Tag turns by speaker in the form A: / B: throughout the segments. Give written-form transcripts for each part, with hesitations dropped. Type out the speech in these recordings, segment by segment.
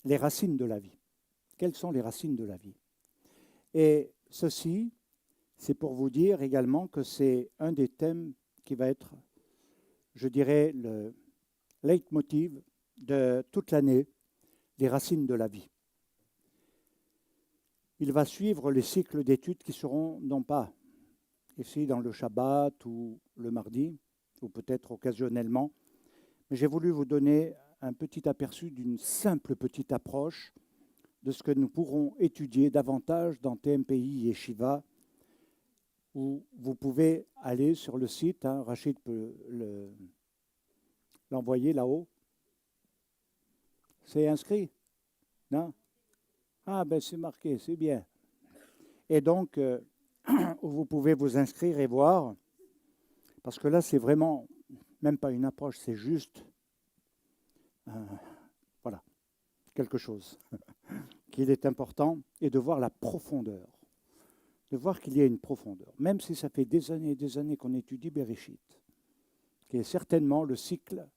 A: les racines de la vie. Quelles sont les racines de la vie? Et ceci, c'est pour vous dire également que c'est un des thèmes qui va être, je dirais, le leitmotiv de toute l'année, les racines de la vie. Il va suivre les cycles d'études qui seront non pas ici dans le Shabbat ou le mardi, ou peut-être occasionnellement, mais j'ai voulu vous donner un petit aperçu d'une simple petite approche de ce que nous pourrons étudier davantage dans TMPI Yeshiva, où vous pouvez aller sur le site, Rachid peut l'envoyer là-haut. C'est inscrit? Non? Ah ben c'est marqué, c'est bien. Et donc, vous pouvez vous inscrire et voir, parce que là c'est vraiment, même pas une approche, c'est juste, voilà, quelque chose qu'il est important, et de voir la profondeur, de voir qu'il y a une profondeur, même si ça fait des années et des années qu'on étudie Bereshit, qui est certainement le cycle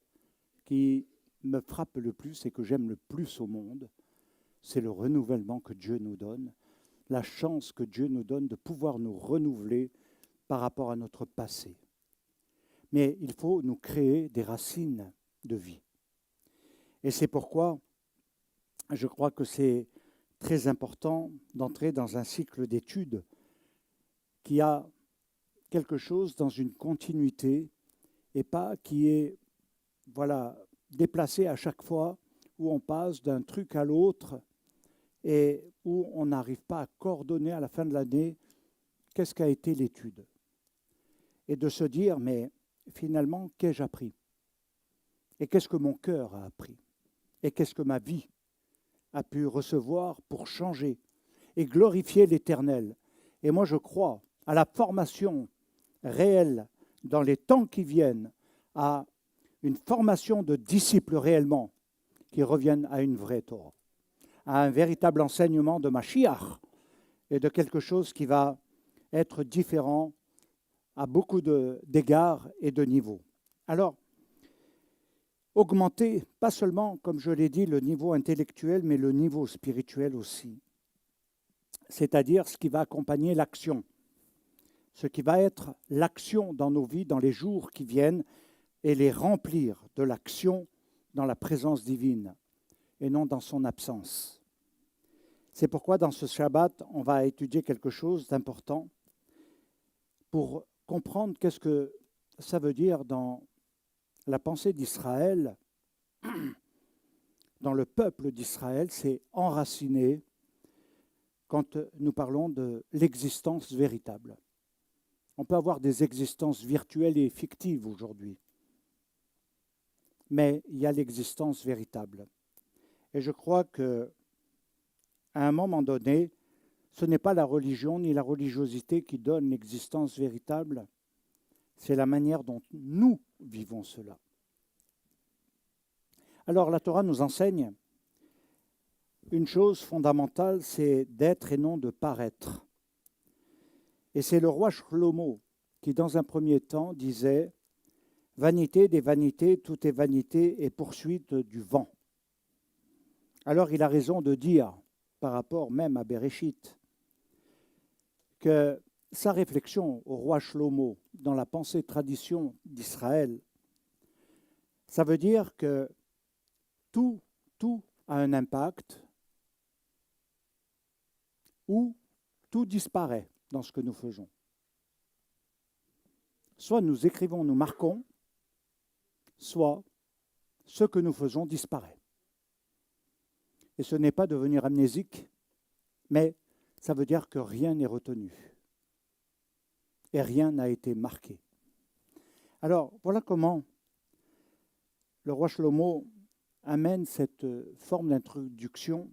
A: qui me frappe le plus et que j'aime le plus au monde, c'est le renouvellement que Dieu nous donne, la chance que Dieu nous donne de pouvoir nous renouveler par rapport à notre passé. Mais il faut nous créer des racines de vie. Et c'est pourquoi je crois que c'est très important d'entrer dans un cycle d'études qui a quelque chose dans une continuité et pas qui est déplacé à chaque fois où on passe d'un truc à l'autre et où on n'arrive pas à coordonner à la fin de l'année qu'est-ce qu'a été l'étude. Et de se dire, mais finalement, qu'ai-je appris? Et qu'est-ce que mon cœur a appris? Et qu'est-ce que ma vie a pu recevoir pour changer et glorifier l'Éternel? Et moi, je crois à la formation réelle dans les temps qui viennent, à une formation de disciples réellement qui reviennent à une vraie Torah, à un véritable enseignement de Mashiach et de quelque chose qui va être différent à beaucoup d'égards et de niveaux. Alors, augmenter, pas seulement, comme je l'ai dit, le niveau intellectuel, mais le niveau spirituel aussi. C'est-à-dire ce qui va accompagner l'action, ce qui va être l'action dans nos vies, dans les jours qui viennent, et les remplir de l'action dans la présence divine et non dans son absence. C'est pourquoi dans ce Shabbat, on va étudier quelque chose d'important pour comprendre qu'est-ce que ça veut dire dans la pensée d'Israël, dans le peuple d'Israël, c'est enraciné quand nous parlons de l'existence véritable. On peut avoir des existences virtuelles et fictives aujourd'hui, mais il y a l'existence véritable. Et je crois qu'à un moment donné, ce n'est pas la religion ni la religiosité qui donne l'existence véritable, c'est la manière dont nous vivons cela. Alors la Torah nous enseigne une chose fondamentale, c'est d'être et non de paraître. Et c'est le roi Shlomo qui, dans un premier temps, disait « Vanité des vanités, tout est vanité et poursuite du vent ». Alors il a raison de dire, par rapport même à Bereshit, que sa réflexion au roi Shlomo dans la pensée tradition d'Israël, ça veut dire que tout a un impact ou tout disparaît dans ce que nous faisons. Soit nous écrivons, nous marquons, soit ce que nous faisons disparaît. Et ce n'est pas devenir amnésique, mais ça veut dire que rien n'est retenu et rien n'a été marqué. Alors, voilà comment le roi Shlomo amène cette forme d'introduction,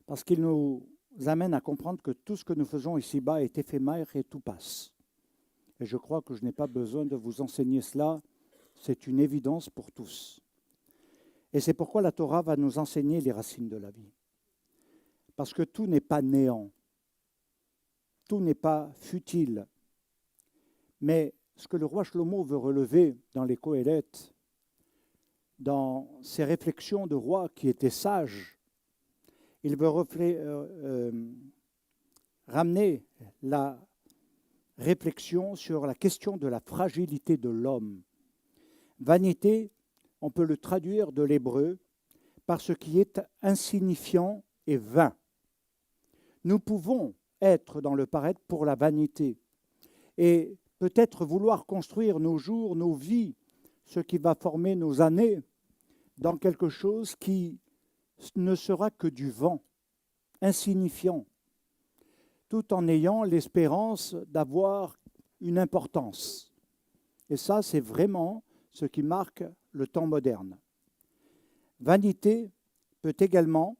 A: parce qu'il nous amène à comprendre que tout ce que nous faisons ici-bas est éphémère et tout passe. Et je crois que je n'ai pas besoin de vous enseigner cela, c'est une évidence pour tous. Et c'est pourquoi la Torah va nous enseigner les racines de la vie. Parce que tout n'est pas néant, tout n'est pas futile. Mais ce que le roi Shlomo veut relever dans les Qohélètes, dans ses réflexions de roi qui était sage, il veut ramener la réflexion sur la question de la fragilité de l'homme. Vanité, on peut le traduire de l'hébreu par ce qui est insignifiant et vain. Nous pouvons être dans le paraître pour la vanité et peut-être vouloir construire nos jours, nos vies, ce qui va former nos années, dans quelque chose qui ne sera que du vent, insignifiant, tout en ayant l'espérance d'avoir une importance. Et ça, c'est vraiment ce qui marque le temps moderne. Vanité peut également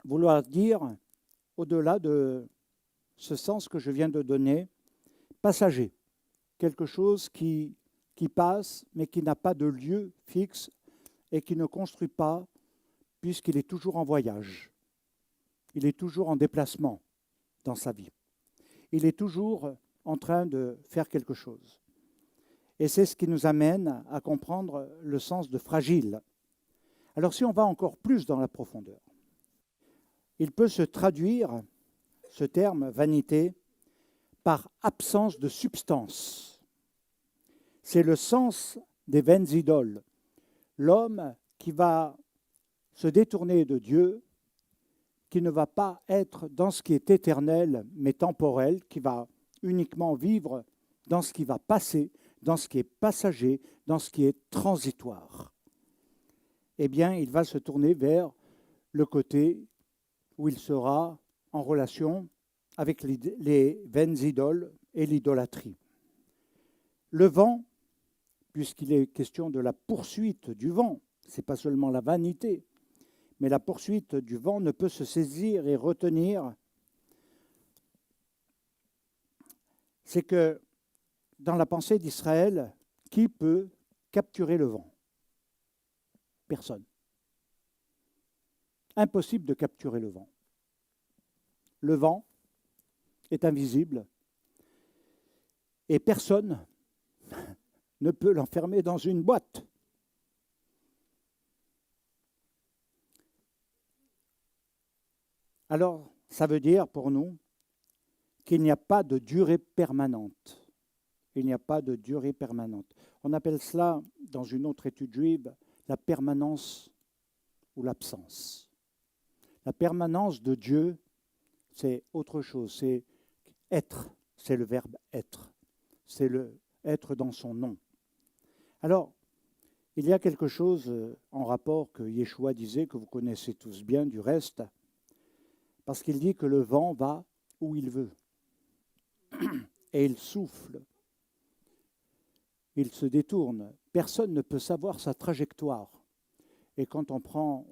A: vouloir dire, au-delà de ce sens que je viens de donner, passager, quelque chose qui passe, mais qui n'a pas de lieu fixe et qui ne construit pas, puisqu'il est toujours en voyage. Il est toujours en déplacement dans sa vie. Il est toujours en train de faire quelque chose. Et c'est ce qui nous amène à comprendre le sens de fragile. Alors si on va encore plus dans la profondeur, il peut se traduire, ce terme vanité, par absence de substance. C'est le sens des vaines idoles. L'homme qui va se détourner de Dieu, qui ne va pas être dans ce qui est éternel mais temporel, qui va uniquement vivre dans ce qui va passer, dans ce qui est passager, dans ce qui est transitoire. Eh bien, il va se tourner vers le côté où il sera en relation avec les vaines idoles et l'idolâtrie. Le vent, puisqu'il est question de la poursuite du vent, ce n'est pas seulement la vanité, mais la poursuite du vent ne peut se saisir et retenir. C'est que dans la pensée d'Israël, qui peut capturer le vent? Personne. Impossible de capturer le vent. Le vent est invisible et personne ne peut l'enfermer dans une boîte. Alors, ça veut dire pour nous qu'il n'y a pas de durée permanente. Il n'y a pas de durée permanente. On appelle cela, dans une autre étude juive, la permanence ou l'absence. La permanence de Dieu, c'est autre chose, c'est être, c'est le verbe être, c'est le être dans son nom. Alors, il y a quelque chose en rapport que Yeshua disait, que vous connaissez tous bien du reste, parce qu'il dit que le vent va où il veut, et il souffle, il se détourne. Personne ne peut savoir sa trajectoire. Et quand on prend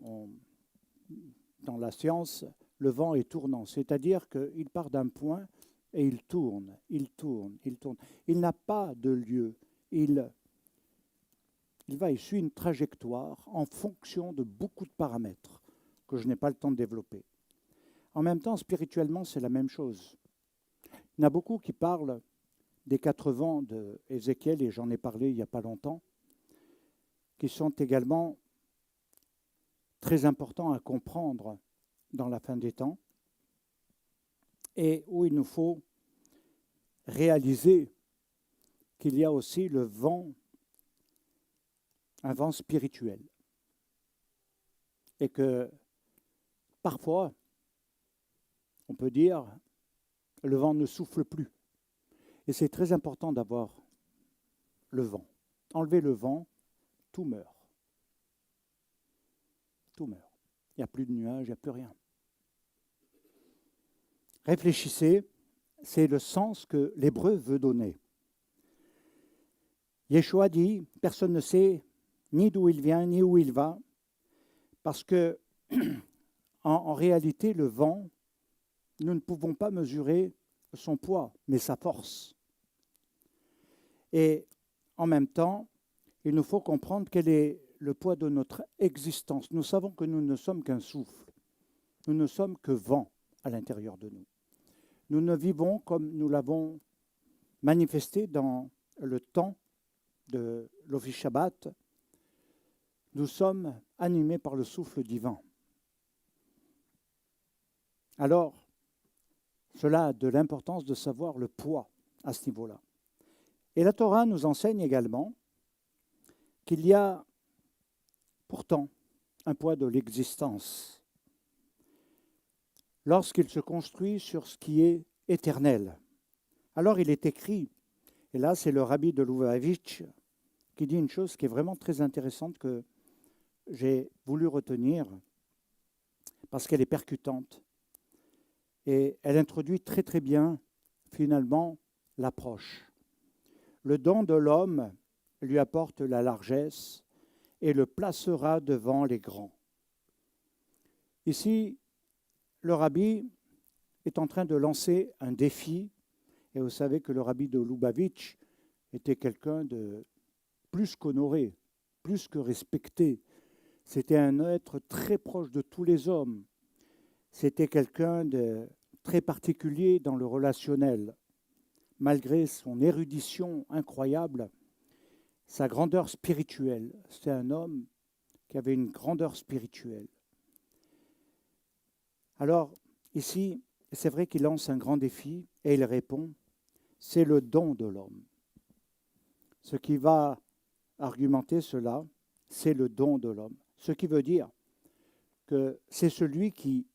A: dans la science, le vent est tournant, c'est-à-dire qu'il part d'un point et il tourne, il tourne, il tourne. Il n'a pas de lieu, il suit une trajectoire en fonction de beaucoup de paramètres que je n'ai pas le temps de développer. En même temps, spirituellement, c'est la même chose. Il y en a beaucoup qui parlent des 4 vents d'Ézéchiel, et j'en ai parlé il n'y a pas longtemps, qui sont également très importants à comprendre dans la fin des temps, et où il nous faut réaliser qu'il y a aussi le vent, un vent spirituel, et que parfois, on peut dire, le vent ne souffle plus. Et c'est très important d'avoir le vent. Enlever le vent, tout meurt. Tout meurt. Il n'y a plus de nuages, il n'y a plus rien. Réfléchissez, c'est le sens que l'hébreu veut donner. Yeshua dit, personne ne sait ni d'où il vient, ni où il va, parce que en réalité, le vent, nous ne pouvons pas mesurer son poids, mais sa force. Et en même temps, il nous faut comprendre quel est le poids de notre existence. Nous savons que nous ne sommes qu'un souffle. Nous ne sommes que vent à l'intérieur de nous. Nous ne vivons comme nous l'avons manifesté dans le temps de l'Office Shabbat. nous sommes animés par le souffle divin. Alors, cela a de l'importance de savoir le poids à ce niveau-là. Et la Torah nous enseigne également qu'il y a pourtant un poids de l'existence lorsqu'il se construit sur ce qui est éternel. Alors il est écrit, et là c'est le rabbi de Lubavitch qui dit une chose qui est vraiment très intéressante que j'ai voulu retenir parce qu'elle est percutante et elle introduit très très bien finalement l'approche. Le don de l'homme lui apporte la largesse et le placera devant les grands. Ici, le rabbi est en train de lancer un défi, et vous savez que le rabbi de Lubavitch était quelqu'un de plus qu'honoré, plus que respecté. C'était un être très proche de tous les hommes. C'était quelqu'un de très particulier dans le relationnel. Malgré son érudition incroyable, sa grandeur spirituelle. C'était un homme qui avait une grandeur spirituelle. Alors, ici, c'est vrai qu'il lance un grand défi et il répond, c'est le don de l'homme. Ce qui va argumenter cela, c'est le don de l'homme. Ce qui veut dire que c'est celui qui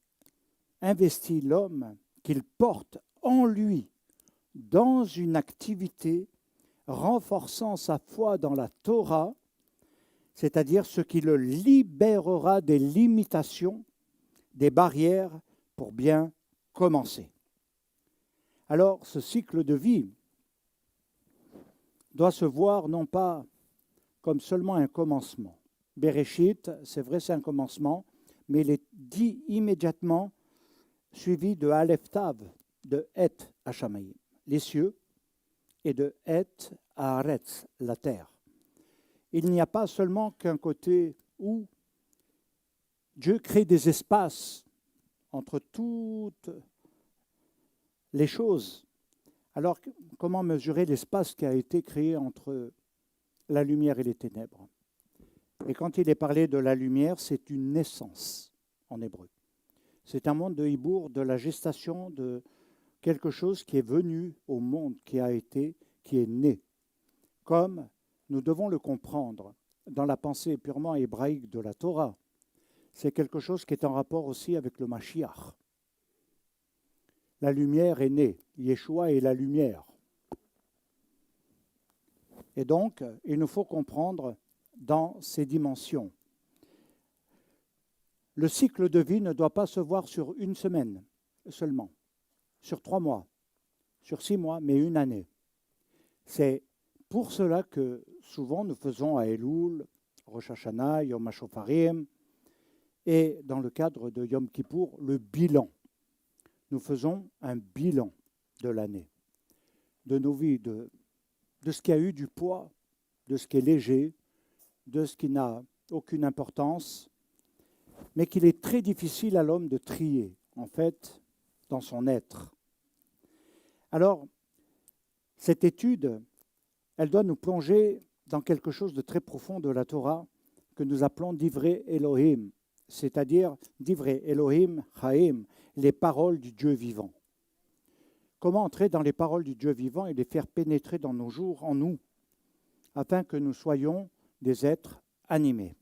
A: investit l'homme, qu'il porte en lui dans une activité renforçant sa foi dans la Torah, c'est-à-dire ce qui le libérera des limitations, des barrières pour bien commencer. Alors, ce cycle de vie doit se voir non pas comme seulement un commencement. Bereshit, c'est vrai, c'est un commencement, mais il est dit immédiatement suivi de Aleph Tav, de Et Hashamayim, les cieux, et de Et Haaretz, la terre. Il n'y a pas seulement qu'un côté où Dieu crée des espaces entre toutes les choses. Alors, comment mesurer l'espace qui a été créé entre la lumière et les ténèbres? Et quand il est parlé de la lumière, c'est une naissance en hébreu. C'est un monde de hibour, de la gestation de quelque chose qui est venu au monde, qui est né. Comme nous devons le comprendre dans la pensée purement hébraïque de la Torah, c'est quelque chose qui est en rapport aussi avec le Mashiach. La lumière est née. Yeshua est la lumière. Et donc, il nous faut comprendre dans ces dimensions. Le cycle de vie ne doit pas se voir sur une semaine seulement, sur 3 mois, sur 6 mois, mais une année. C'est pour cela que souvent nous faisons à Elul, Rosh Hashanah, Yom HaShofarim, et dans le cadre de Yom Kippour, le bilan. Nous faisons un bilan de l'année, de nos vies, de ce qui a eu du poids, de ce qui est léger, de ce qui n'a aucune importance, mais qu'il est très difficile à l'homme de trier, en fait, dans son être. Alors, cette étude, elle doit nous plonger dans quelque chose de très profond de la Torah que nous appelons Divrei Elohim, c'est-à-dire Divrei Elohim Chaim, les paroles du Dieu vivant. Comment entrer dans les paroles du Dieu vivant et les faire pénétrer dans nos jours, en nous, afin que nous soyons des êtres animés.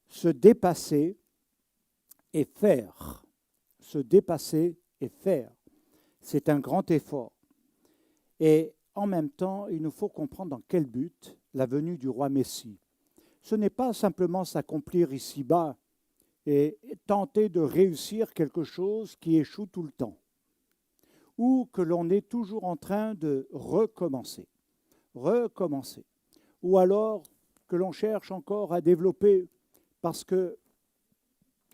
A: Se dépasser et faire. Se dépasser et faire. C'est un grand effort. Et en même temps, il nous faut comprendre dans quel but la venue du roi Messie. Ce n'est pas simplement s'accomplir ici-bas et tenter de réussir quelque chose qui échoue tout le temps, ou que l'on est toujours en train de recommencer, ou alors que l'on cherche encore à développer parce que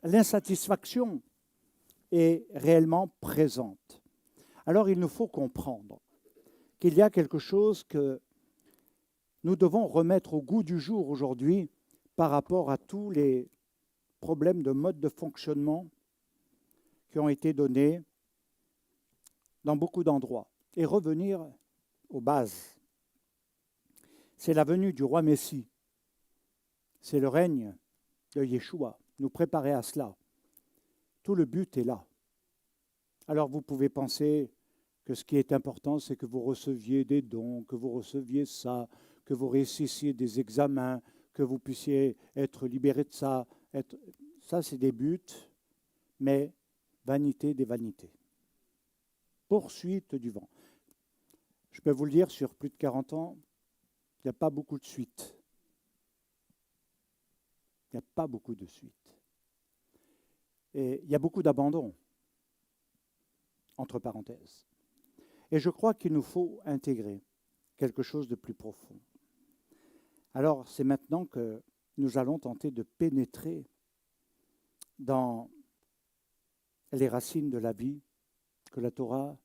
A: l'insatisfaction est réellement présente. Alors il nous faut comprendre qu'il y a quelque chose que nous devons remettre au goût du jour aujourd'hui par rapport à tous les problèmes de mode de fonctionnement qui ont été donnés dans beaucoup d'endroits et revenir aux bases. C'est la venue du roi Messie. C'est le règne de Yeshua. Nous préparer à cela. Tout le but est là. Alors vous pouvez penser que ce qui est important, c'est que vous receviez des dons, que vous receviez ça, que vous réussissiez des examens, que vous puissiez être libéré de ça. Ça, c'est des buts, mais vanité des vanités. Poursuite du vent. Je peux vous le dire, sur plus de 40 ans, il n'y a pas beaucoup de suite. Il n'y a pas beaucoup de suite. Et il y a beaucoup d'abandon, entre parenthèses. Et je crois qu'il nous faut intégrer quelque chose de plus profond. Alors, c'est maintenant que nous allons tenter de pénétrer dans les racines de la vie que la Torah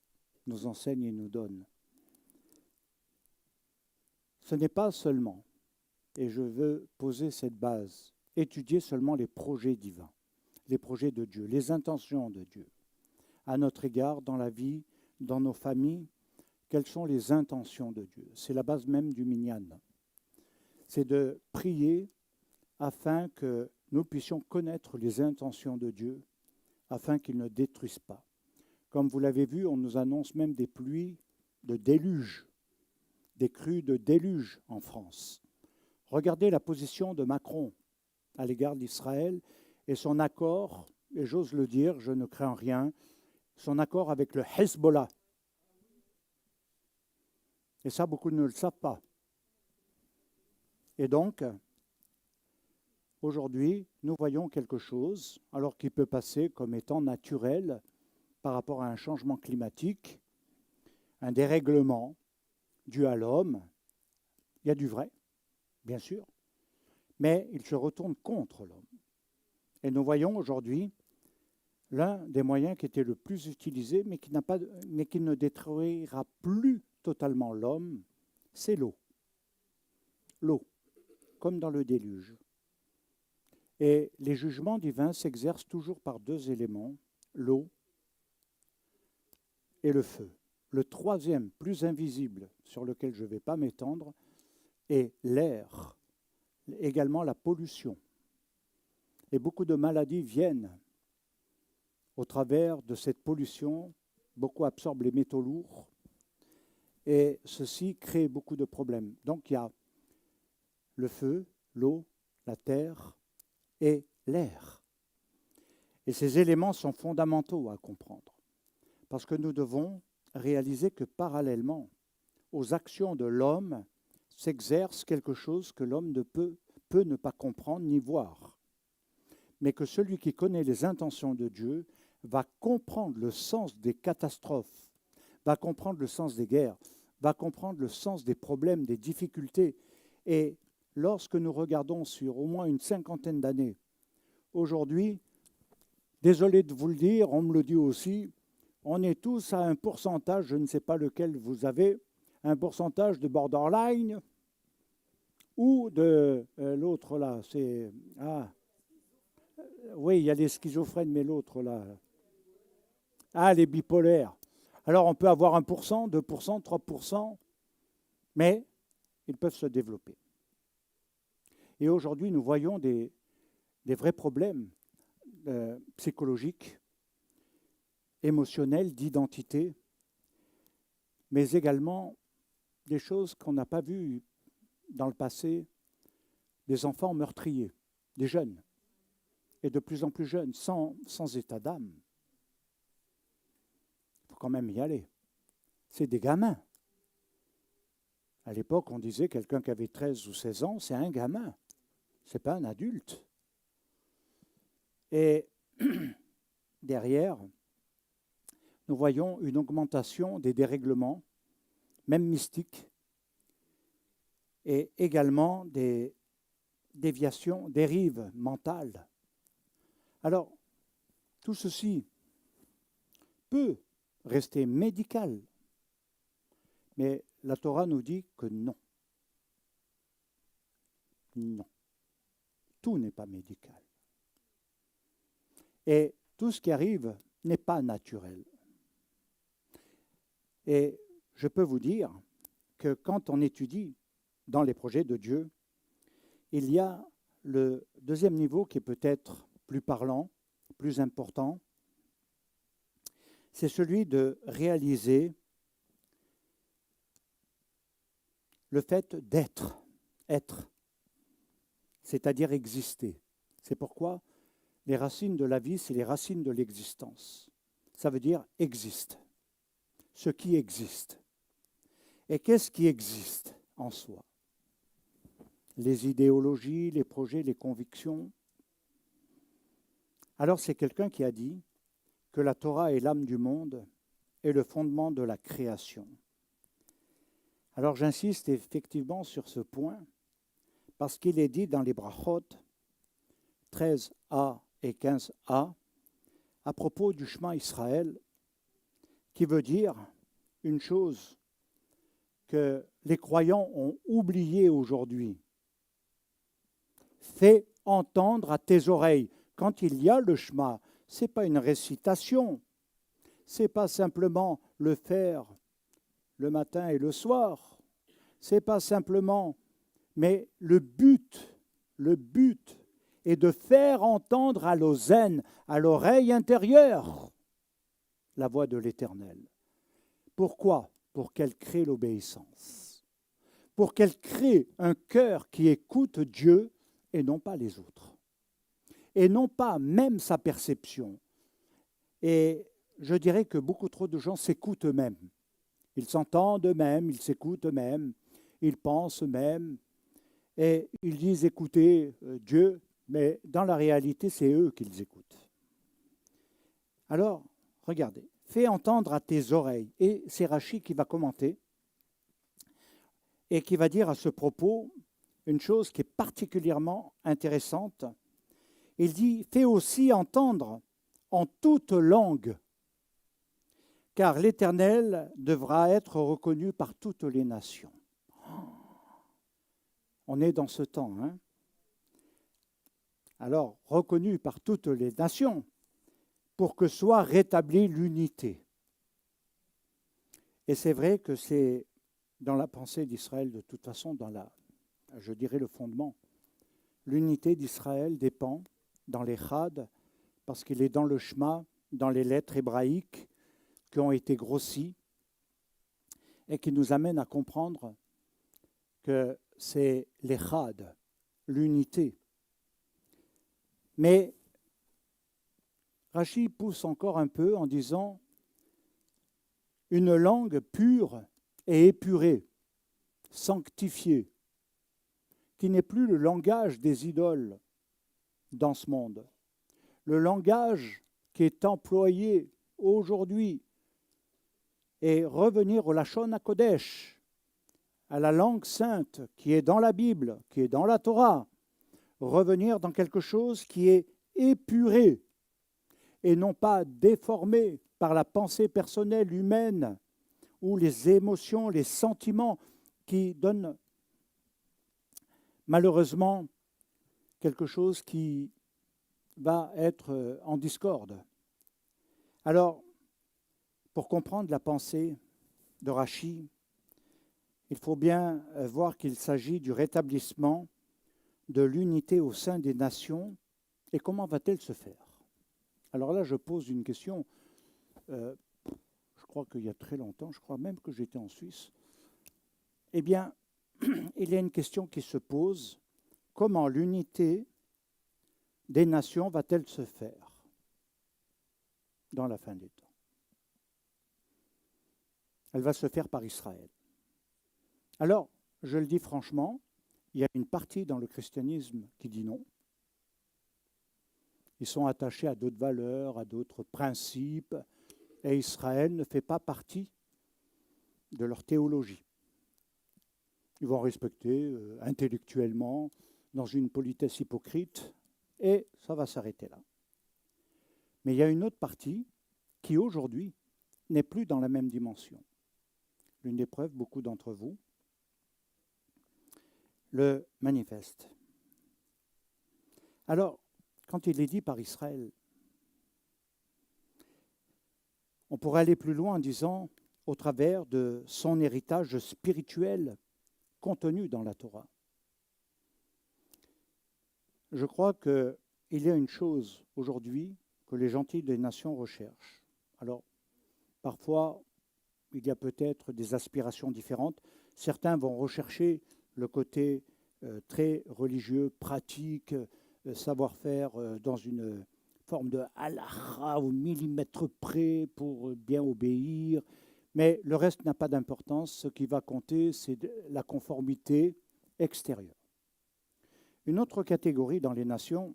A: nous enseigne et nous donne. Ce n'est pas seulement, et je veux poser cette base, étudier seulement les projets divins, les projets de Dieu, les intentions de Dieu à notre égard dans la vie, dans nos familles. Quelles sont les intentions de Dieu? C'est la base même du minyan. C'est de prier afin que nous puissions connaître les intentions de Dieu, afin qu'il ne détruise pas. Comme vous l'avez vu, on nous annonce même des pluies de déluge, des crues de déluge en France. Regardez la position de Macron à l'égard d'Israël et son accord, et j'ose le dire, je ne crains rien, son accord avec le Hezbollah. Et ça, beaucoup ne le savent pas. Et donc, aujourd'hui, nous voyons quelque chose, alors qui peut passer comme étant naturel par rapport à un changement climatique, un dérèglement dû à l'homme. Il y a du vrai, bien sûr, mais il se retourne contre l'homme. Et nous voyons aujourd'hui l'un des moyens qui était le plus utilisé, mais qui ne détruira plus totalement l'homme, c'est l'eau. L'eau, comme dans le déluge. Et les jugements divins s'exercent toujours par deux éléments, l'eau et le feu. Le troisième, plus invisible, sur lequel je ne vais pas m'étendre, est l'air, également la pollution. Et beaucoup de maladies viennent au travers de cette pollution. Beaucoup absorbent les métaux lourds et ceci crée beaucoup de problèmes. Donc il y a le feu, l'eau, la terre et l'air. Et ces éléments sont fondamentaux à comprendre parce que nous devons réaliser que parallèlement aux actions de l'homme s'exerce quelque chose que l'homme ne peut ne pas comprendre ni voir. Mais que celui qui connaît les intentions de Dieu va comprendre le sens des catastrophes, va comprendre le sens des guerres, va comprendre le sens des problèmes, des difficultés. Et lorsque nous regardons sur au moins une cinquantaine d'années, aujourd'hui, désolé de vous le dire, on me le dit aussi, on est tous à un pourcentage, je ne sais pas lequel vous avez, un pourcentage de borderline ou de l'autre là, c'est... oui, il y a les schizophrènes, mais l'autre là... les bipolaires. Alors on peut avoir 1%, 2%, 3%, mais ils peuvent se développer. Et aujourd'hui, nous voyons des vrais problèmes psychologiques, émotionnels, d'identité, mais également des choses qu'on n'a pas vues dans le passé, des enfants meurtriers, des jeunes, et de plus en plus jeunes, sans état d'âme. Il faut quand même y aller. C'est des gamins. À l'époque, on disait quelqu'un qui avait 13 ou 16 ans, c'est un gamin. Ce n'est pas un adulte. Et derrière, nous voyons une augmentation des dérèglements, même mystiques, et également des déviations, dérives mentales. Alors, tout ceci peut rester médical, mais la Torah nous dit que non. Non. Tout n'est pas médical. Et tout ce qui arrive n'est pas naturel. Et je peux vous dire que quand on étudie dans les projets de Dieu, il y a le deuxième niveau qui est peut-être plus parlant, plus important, c'est celui de réaliser le fait d'être, être, c'est-à-dire exister. C'est pourquoi les racines de la vie, c'est les racines de l'existence. Ça veut dire existe, ce qui existe. Et qu'est-ce qui existe en soi? Les idéologies, les projets, les convictions. Alors c'est quelqu'un qui a dit que la Torah est l'âme du monde et le fondement de la création. Alors j'insiste effectivement sur ce point parce qu'il est dit dans les Brachot 13a et 15a à propos du Shema Israël qui veut dire une chose que les croyants ont oubliée aujourd'hui. Fais entendre à tes oreilles. Quand il y a le Shema, ce n'est pas une récitation, ce n'est pas simplement le faire le matin et le soir, ce n'est pas simplement, mais le but est de faire entendre à l'ozen, à l'oreille intérieure, la voix de l'Éternel. Pourquoi? Pour qu'elle crée l'obéissance, pour qu'elle crée un cœur qui écoute Dieu et non pas les autres, et non pas même sa perception. Et je dirais que beaucoup trop de gens s'écoutent eux-mêmes. Ils s'entendent eux-mêmes, ils s'écoutent eux-mêmes, ils pensent eux-mêmes, et ils disent écoutez Dieu, mais dans la réalité, c'est eux qu'ils écoutent. Alors, regardez, fais entendre à tes oreilles. Et c'est Rachi qui va commenter et qui va dire à ce propos une chose qui est particulièrement intéressante. Il dit, fais aussi entendre en toute langue, car l'Éternel devra être reconnu par toutes les nations. On est dans ce temps, hein? Alors, reconnu par toutes les nations, pour que soit rétablie l'unité. Et c'est vrai que c'est dans la pensée d'Israël, de toute façon, je dirais le fondement. L'unité d'Israël dépend dans les chad, parce qu'il est dans le Shema, dans les lettres hébraïques qui ont été grossies et qui nous amènent à comprendre que c'est les chad, l'unité. Mais Rachi pousse encore un peu en disant une langue pure et épurée, sanctifiée, qui n'est plus le langage des idoles dans ce monde. Le langage qui est employé aujourd'hui est revenir au Lachon HaKodesh, à la langue sainte qui est dans la Bible, qui est dans la Torah, revenir dans quelque chose qui est épuré et non pas déformé par la pensée personnelle humaine ou les émotions, les sentiments qui donnent malheureusement quelque chose qui va être en discorde. Alors, pour comprendre la pensée de Rachi, il faut bien voir qu'il s'agit du rétablissement de l'unité au sein des nations. Et comment va-t-elle se faire? Alors là, je pose une question. Je crois qu'il y a très longtemps, je crois même que j'étais en Suisse. Eh bien, il y a une question qui se pose. Comment l'unité des nations va-t-elle se faire dans la fin des temps? Elle va se faire par Israël. Alors, je le dis franchement, il y a une partie dans le christianisme qui dit non. Ils sont attachés à d'autres valeurs, à d'autres principes, et Israël ne fait pas partie de leur théologie. Ils vont respecter intellectuellement, dans une politesse hypocrite, et ça va s'arrêter là. Mais il y a une autre partie qui, aujourd'hui, n'est plus dans la même dimension. L'une des preuves, beaucoup d'entre vous le manifestent. Alors, quand il est dit par Israël, on pourrait aller plus loin en disant, au travers de son héritage spirituel contenu dans la Torah. Je crois qu'il y a une chose aujourd'hui que les gentils des nations recherchent. Alors, parfois, il y a peut-être des aspirations différentes. Certains vont rechercher le côté très religieux, pratique, savoir-faire dans une forme de halakha au millimètre près pour bien obéir. Mais le reste n'a pas d'importance. Ce qui va compter, c'est la conformité extérieure. Une autre catégorie dans les nations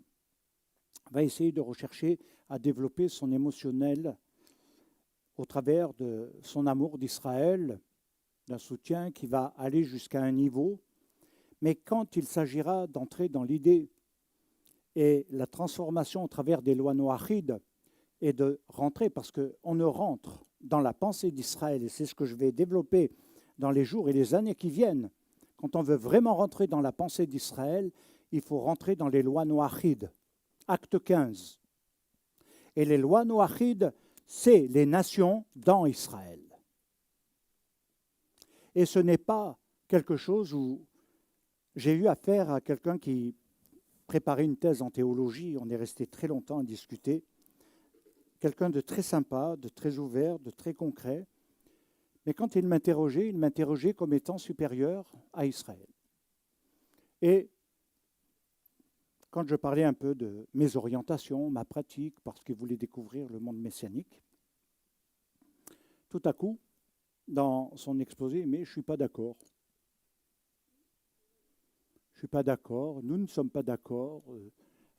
A: va essayer de rechercher à développer son émotionnel au travers de son amour d'Israël, d'un soutien qui va aller jusqu'à un niveau. Mais quand il s'agira d'entrer dans l'idée et la transformation au travers des lois noachides et de rentrer, parce qu'on ne rentre dans la pensée d'Israël, et c'est ce que je vais développer dans les jours et les années qui viennent, quand on veut vraiment rentrer dans la pensée d'Israël, il faut rentrer dans les lois noachides. Acte 15. Et les lois noachides, c'est les nations dans Israël. Et ce n'est pas quelque chose où j'ai eu affaire à quelqu'un qui préparait une thèse en théologie, on est resté très longtemps à discuter, quelqu'un de très sympa, de très ouvert, de très concret, mais quand il m'interrogeait comme étant supérieur à Israël. Et quand je parlais un peu de mes orientations, ma pratique, parce qu'il voulait découvrir le monde messianique, tout à coup, dans son exposé, mais je ne suis pas d'accord. Je ne suis pas d'accord, nous ne sommes pas d'accord.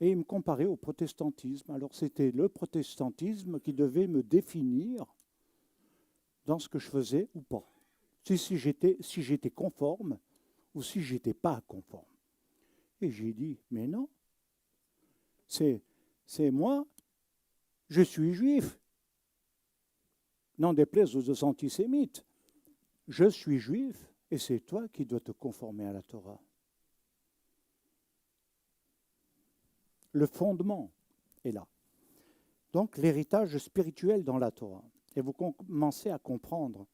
A: Et il me comparait au protestantisme. Alors c'était le protestantisme qui devait me définir dans ce que je faisais ou pas. Si j'étais conforme ou si je n'étais pas conforme. Et j'ai dit, mais non, c'est moi, je suis juif. N'en déplaise aux antisémites. Je suis juif et c'est toi qui dois te conformer à la Torah. Le fondement est là. Donc l'héritage spirituel dans la Torah. Et vous commencez à comprendre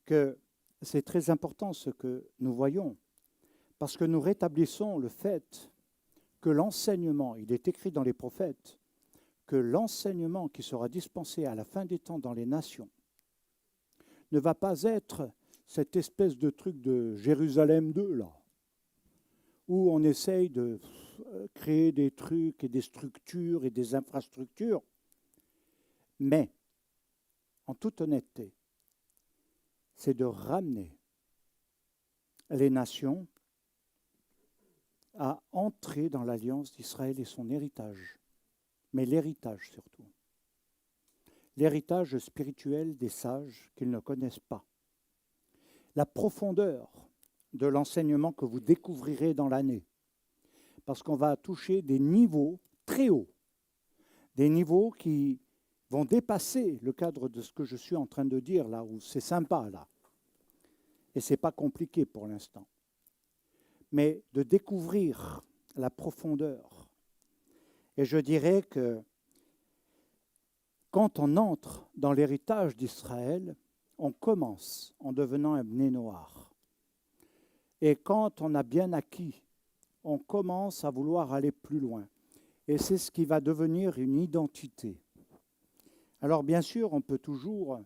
A: que c'est très important ce que nous voyons, parce que nous rétablissons le fait que l'enseignement, il est écrit dans les prophètes, que l'enseignement qui sera dispensé à la fin des temps dans les nations ne va pas être cette espèce de truc de Jérusalem 2, là, où on essaye de créer des trucs et des structures et des infrastructures, mais, en toute honnêteté, c'est de ramener les nations à entrer dans l'alliance d'Israël et son héritage, mais l'héritage surtout. L'héritage spirituel des sages qu'ils ne connaissent pas. La profondeur de l'enseignement que vous découvrirez dans l'année, parce qu'on va toucher des niveaux très hauts, des niveaux qui vont dépasser le cadre de ce que je suis en train de dire là, où c'est sympa là, et ce n'est pas compliqué pour l'instant, mais de découvrir la profondeur. Et je dirais que quand on entre dans l'héritage d'Israël, on commence en devenant un Bné Noach. Et quand on a bien acquis, on commence à vouloir aller plus loin. Et c'est ce qui va devenir une identité. Alors bien sûr, on peut toujours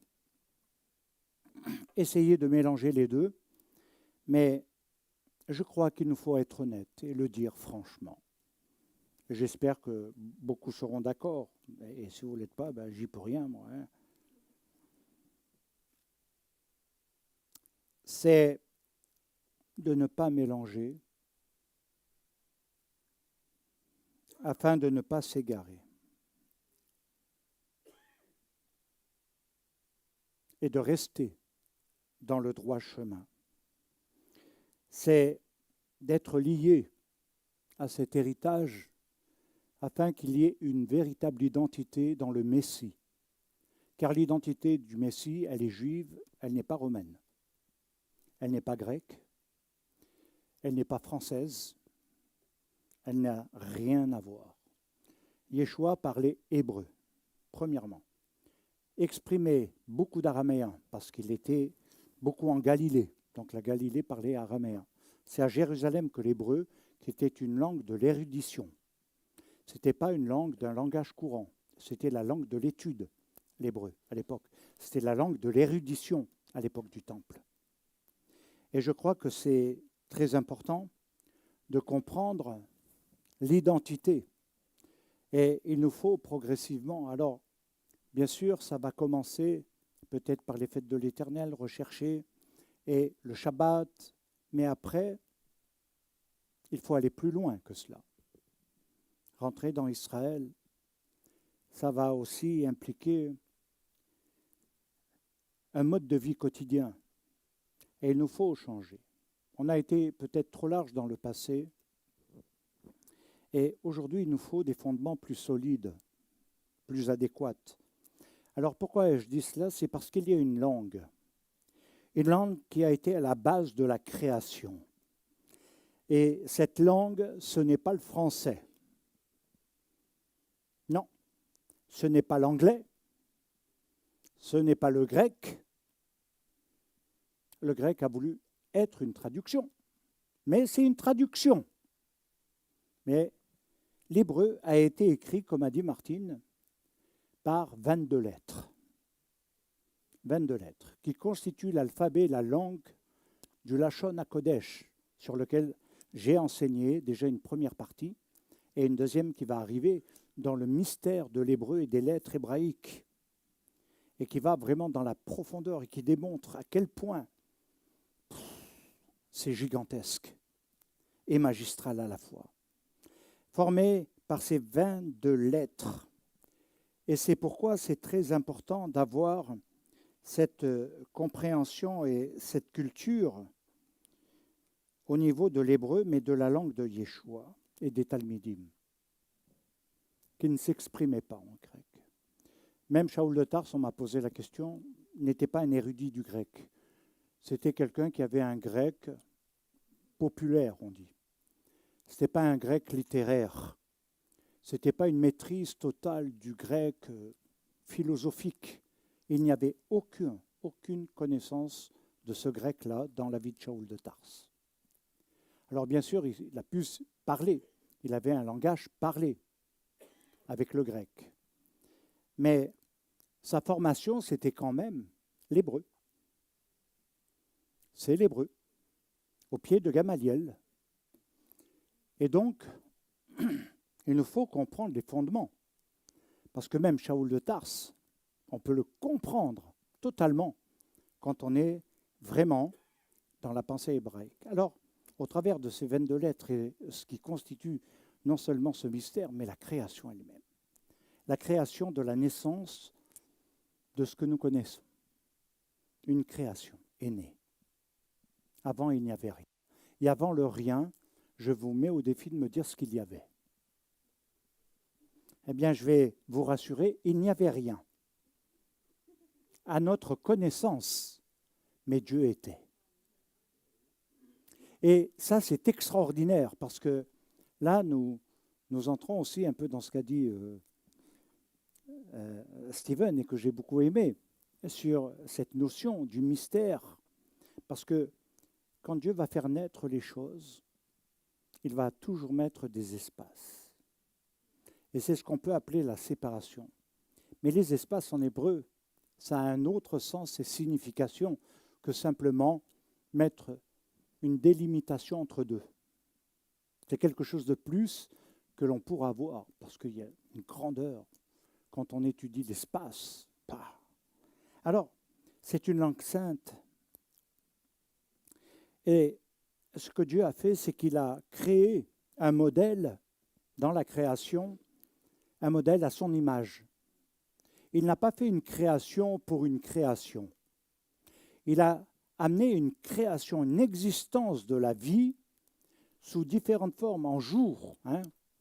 A: essayer de mélanger les deux, mais je crois qu'il nous faut être honnête et le dire franchement. J'espère que beaucoup seront d'accord. Et si vous ne l'êtes pas, j'y peux rien, moi. C'est de ne pas mélanger afin de ne pas s'égarer. Et de rester dans le droit chemin. C'est d'être lié à cet héritage afin qu'il y ait une véritable identité dans le Messie. Car l'identité du Messie, elle est juive, elle n'est pas romaine. Elle n'est pas grecque, elle n'est pas française, elle n'a rien à voir. Yeshua parlait hébreu, premièrement. Exprimait beaucoup d'araméen, parce qu'il était beaucoup en Galilée. Donc la Galilée parlait araméen. C'est à Jérusalem que l'hébreu, qui était une langue de l'érudition. Ce n'était pas une langue d'un langage courant. C'était la langue de l'étude, l'hébreu, à l'époque. C'était la langue de l'érudition à l'époque du Temple. Et je crois que c'est très important de comprendre l'identité. Et il nous faut progressivement, alors, bien sûr, ça va commencer peut-être par les fêtes de l'Éternel, rechercher, et le Shabbat, mais après, il faut aller plus loin que cela. Rentrer dans Israël, ça va aussi impliquer un mode de vie quotidien. Et il nous faut changer. On a été peut-être trop large dans le passé, et aujourd'hui, il nous faut des fondements plus solides, plus adéquats. Alors pourquoi je dis cela? C'est parce qu'il y a une langue qui a été à la base de la création. Et cette langue, ce n'est pas le français. Non, ce n'est pas l'anglais, ce n'est pas le grec. Le grec a voulu être une traduction, mais c'est une traduction. Mais l'hébreu a été écrit, comme a dit Martine, par 22 lettres. 22 lettres, qui constituent l'alphabet, la langue du Lachon HaKodesh, sur lequel j'ai enseigné déjà une première partie, et une deuxième qui va arriver dans le mystère de l'hébreu et des lettres hébraïques, et qui va vraiment dans la profondeur et qui démontre à quel point c'est gigantesque et magistral à la fois. Formé par ces 22 lettres. Et c'est pourquoi c'est très important d'avoir cette compréhension et cette culture au niveau de l'hébreu, mais de la langue de Yeshua et des Talmidim, qui ne s'exprimaient pas en grec. Même Shaoul de Tars, on m'a posé la question, n'était pas un érudit du grec. C'était quelqu'un qui avait un grec populaire, on dit. Ce n'était pas un grec littéraire. Ce n'était pas une maîtrise totale du grec philosophique. Il n'y avait aucune connaissance de ce grec-là dans la vie de Shaoul de Tars. Alors bien sûr, il a pu parler. Il avait un langage parlé avec le grec. Mais sa formation, c'était quand même l'hébreu. C'est l'hébreu, au pied de Gamaliel. Et donc, il nous faut comprendre les fondements. Parce que même Shaoul de Tars, on peut le comprendre totalement quand on est vraiment dans la pensée hébraïque. Alors, au travers de ces 22 lettres, et ce qui constitue non seulement ce mystère, mais la création elle-même. La création de la naissance de ce que nous connaissons. Une création est née. Avant, il n'y avait rien. Et avant le rien, je vous mets au défi de me dire ce qu'il y avait. Eh bien, je vais vous rassurer, il n'y avait rien. À notre connaissance, mais Dieu était. Et ça, c'est extraordinaire, parce que là, nous entrons aussi un peu dans ce qu'a dit Stephen, et que j'ai beaucoup aimé, sur cette notion du mystère. Parce que quand Dieu va faire naître les choses, il va toujours mettre des espaces. Et c'est ce qu'on peut appeler la séparation. Mais les espaces en hébreu, ça a un autre sens et signification que simplement mettre une délimitation entre deux. C'est quelque chose de plus que l'on pourra voir, parce qu'il y a une grandeur quand on étudie l'espace. Alors, c'est une langue sainte. Et ce que Dieu a fait, c'est qu'il a créé un modèle dans la création, un modèle à son image. Il n'a pas fait une création pour une création. Il a amené une création, une existence de la vie sous différentes formes, en jours.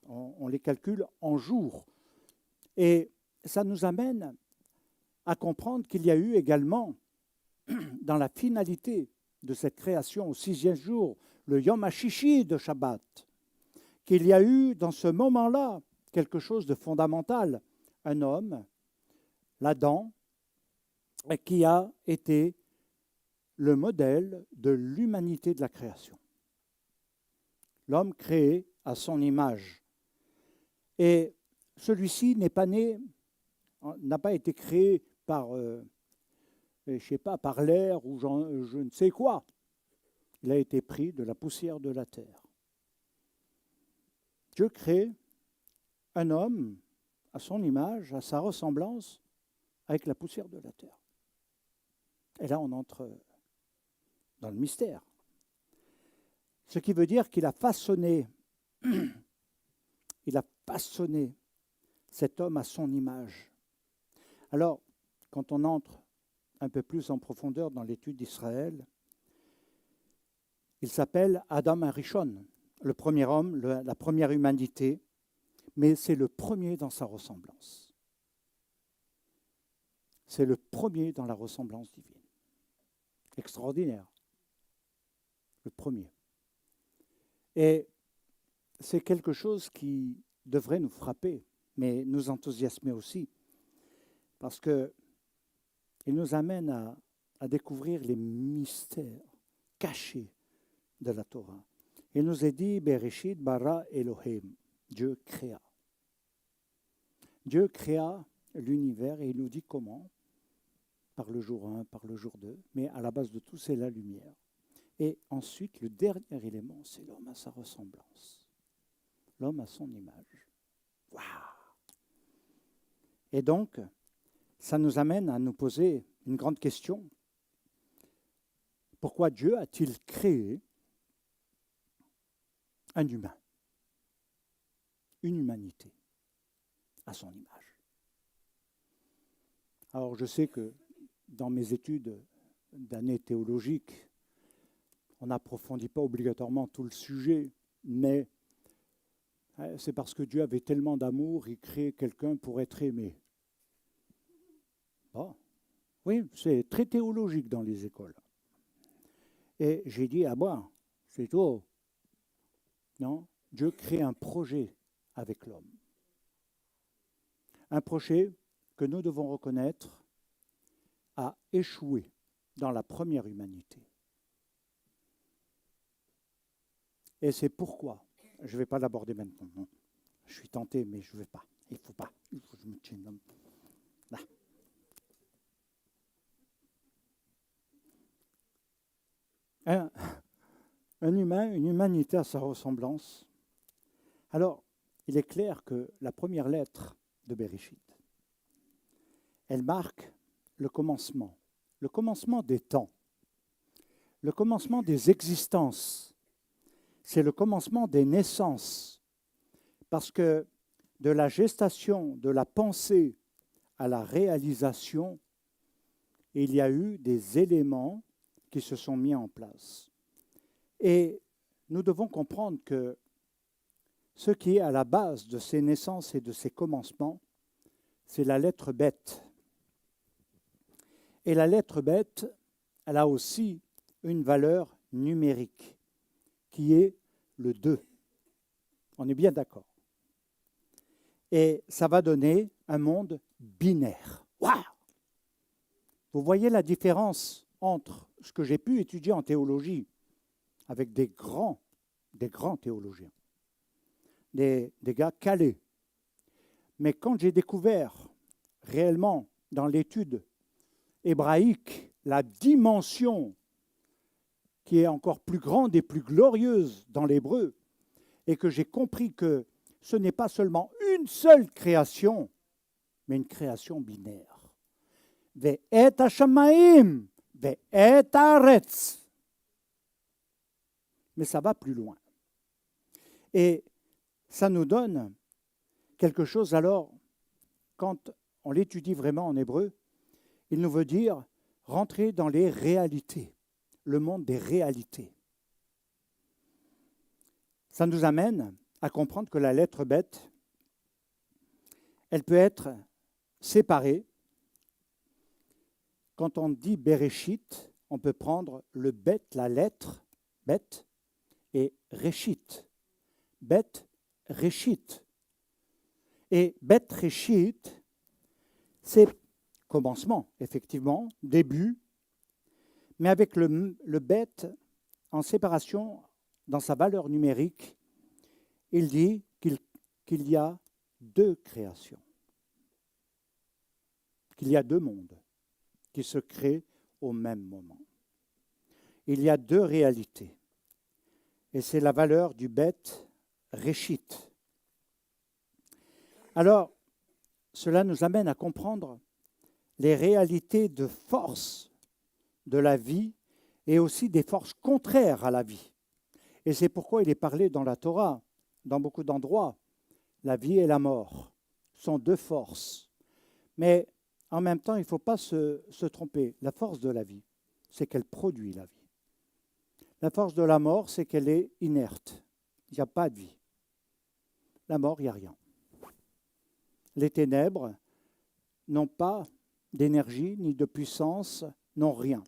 A: On les calcule en jours. Et ça nous amène à comprendre qu'il y a eu également, dans la finalité de cette création, au 6e jour, le Yom HaShishi de Shabbat, qu'il y a eu dans ce moment-là quelque chose de fondamental, un homme, l'Adam, qui a été le modèle de l'humanité de la création. l'homme créé à son image. Et celui-ci n'a pas été créé par, je sais pas, par l'air ou je ne sais quoi. Il a été pris de la poussière de la terre. Dieu crée un homme à son image, à sa ressemblance, avec la poussière de la terre. Et là, on entre dans le mystère. Ce qui veut dire qu'il a façonné cet homme à son image. Alors, quand on entre un peu plus en profondeur dans l'étude d'Israël, il s'appelle Adam Arishon, le premier homme, la première humanité, mais c'est le premier dans sa ressemblance. C'est le premier dans la ressemblance divine. Extraordinaire. Le premier. Et c'est quelque chose qui devrait nous frapper, mais nous enthousiasmer aussi, parce qu'il nous amène à découvrir les mystères cachés de la Torah. Il nous est dit, Bereshit bara Elohim, Dieu créa. Dieu créa l'univers et il nous dit comment, par le jour 1, par le jour 2, mais à la base de tout, c'est la lumière. Et ensuite, le dernier élément, c'est l'homme à sa ressemblance. L'homme à son image. Waouh! Et donc, ça nous amène à nous poser une grande question. Pourquoi Dieu a-t-il créé un humain, une humanité, à son image? Alors, je sais que dans mes études d'année théologique, on n'approfondit pas obligatoirement tout le sujet, mais c'est parce que Dieu avait tellement d'amour, il crée quelqu'un pour être aimé. Bon. Oui, c'est très théologique dans les écoles. Et j'ai dit, ah bon, c'est tout. Non, Dieu crée un projet avec l'homme. Un projet que nous devons reconnaître a échoué dans la première humanité. Et c'est pourquoi, je ne vais pas l'aborder maintenant, non. Je suis tenté, mais je ne vais pas. Il ne faut pas. Il faut que je me tienne là. Un humain, une humanité à sa ressemblance. Alors, il est clair que la première lettre de Bereshit, elle marque le commencement des temps, le commencement des existences. C'est le commencement des naissances, parce que de la gestation, de la pensée à la réalisation, il y a eu des éléments qui se sont mis en place. Et nous devons comprendre que ce qui est à la base de ces naissances et de ces commencements, c'est la lettre bête. Et la lettre bête, elle a aussi une valeur numérique, qui est le 2. On est bien d'accord. Et ça va donner un monde binaire. Waouh! Vous voyez la différence entre ce que j'ai pu étudier en théologie avec des grands théologiens, des gars calés. Mais quand j'ai découvert réellement dans l'étude hébraïque la dimension qui est encore plus grande et plus glorieuse dans l'hébreu, et que j'ai compris que ce n'est pas seulement une seule création, mais une création binaire. Ve'et hashamaim, ve'et haaretz. Mais ça va plus loin. Et ça nous donne quelque chose, alors, quand on l'étudie vraiment en hébreu, il nous veut dire rentrer dans les réalités, le monde des réalités. Ça nous amène à comprendre que la lettre bête, elle peut être séparée. Quand on dit Bereshit, on peut prendre le bête, la lettre, bête, et Réchit. Bête, Réchit. Et bête, Réchit, c'est commencement, effectivement, début, mais avec le bête en séparation dans sa valeur numérique il dit qu'il y a deux créations, qu'il y a deux mondes qui se créent au même moment. Il y a deux réalités, et c'est la valeur du beth réchit. Alors, cela nous amène à comprendre les réalités de force de la vie et aussi des forces contraires à la vie. Et c'est pourquoi il est parlé dans la Torah, dans beaucoup d'endroits, la vie et la mort sont deux forces. Mais en même temps, il ne faut pas se tromper. La force de la vie, c'est qu'elle produit la vie. La force de la mort, c'est qu'elle est inerte. Il n'y a pas de vie. La mort, il n'y a rien. Les ténèbres n'ont pas d'énergie ni de puissance, n'ont rien.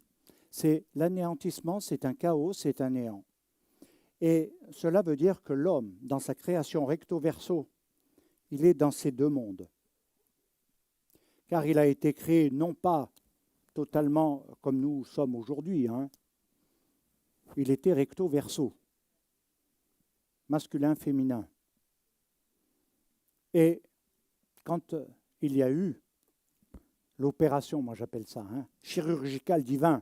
A: C'est l'anéantissement, c'est un chaos, c'est un néant. Et cela veut dire que l'homme, dans sa création recto-verso, il est dans ces deux mondes. Car il a été créé non pas totalement comme nous sommes aujourd'hui, il était recto-verso, masculin, féminin. Et quand il y a eu l'opération, moi j'appelle ça, chirurgicale divin,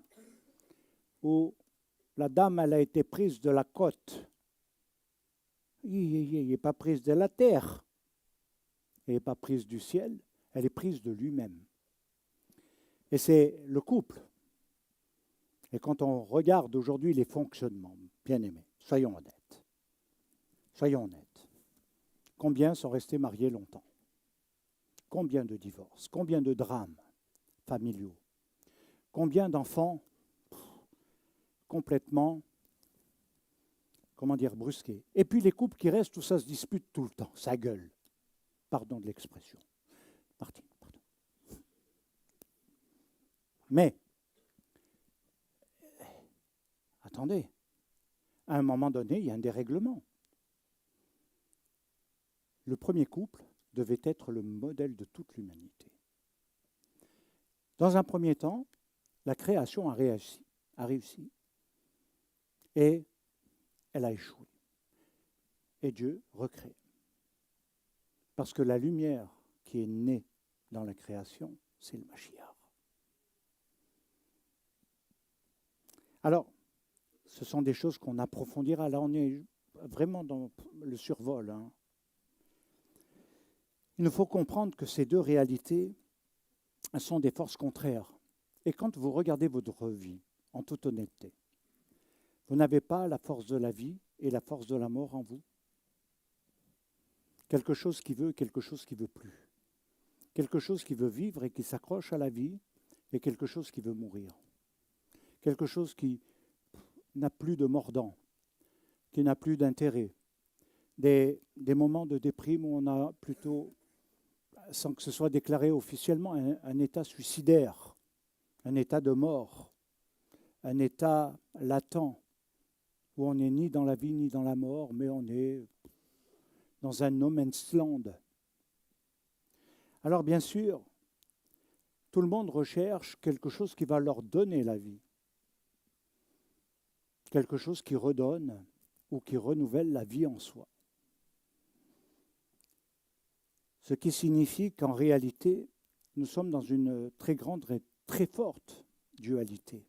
A: où la dame, elle a été prise de la côte. Elle n'est pas prise de la terre. Elle n'est pas prise du ciel. Elle est prise de lui-même. Et c'est le couple. Et quand on regarde aujourd'hui les fonctionnements, bien aimés, soyons honnêtes. Soyons honnêtes. Combien sont restés mariés longtemps? Combien de divorces? Combien de drames familiaux? Combien d'enfants complètement, brusqués? Et puis les couples qui restent, tout ça se dispute tout le temps, ça gueule. Pardon de l'expression. Martine, pardon. Mais, attendez, à un moment donné, il y a un dérèglement. Le premier couple devait être le modèle de toute l'humanité. Dans un premier temps, la création a réussi et elle a échoué. Et Dieu recrée. Parce que la lumière qui est née dans la création, c'est le Mashiach. Alors, ce sont des choses qu'on approfondira. Là, on est vraiment dans le survol. Il nous faut comprendre que ces deux réalités sont des forces contraires. Et quand vous regardez votre vie, en toute honnêteté, vous n'avez pas la force de la vie et la force de la mort en vous. Quelque chose qui veut, quelque chose qui ne veut plus. Quelque chose qui veut vivre et qui s'accroche à la vie et quelque chose qui veut mourir. Quelque chose qui n'a plus de mordant, qui n'a plus d'intérêt. Des moments de déprime où on a plutôt, sans que ce soit déclaré officiellement, un état suicidaire, un état de mort, un état latent, où on n'est ni dans la vie ni dans la mort, mais on est dans un no man's land. Alors bien sûr, tout le monde recherche quelque chose qui va leur donner la vie, quelque chose qui redonne ou qui renouvelle la vie en soi. Ce qui signifie qu'en réalité, nous sommes dans une très grande et très forte dualité.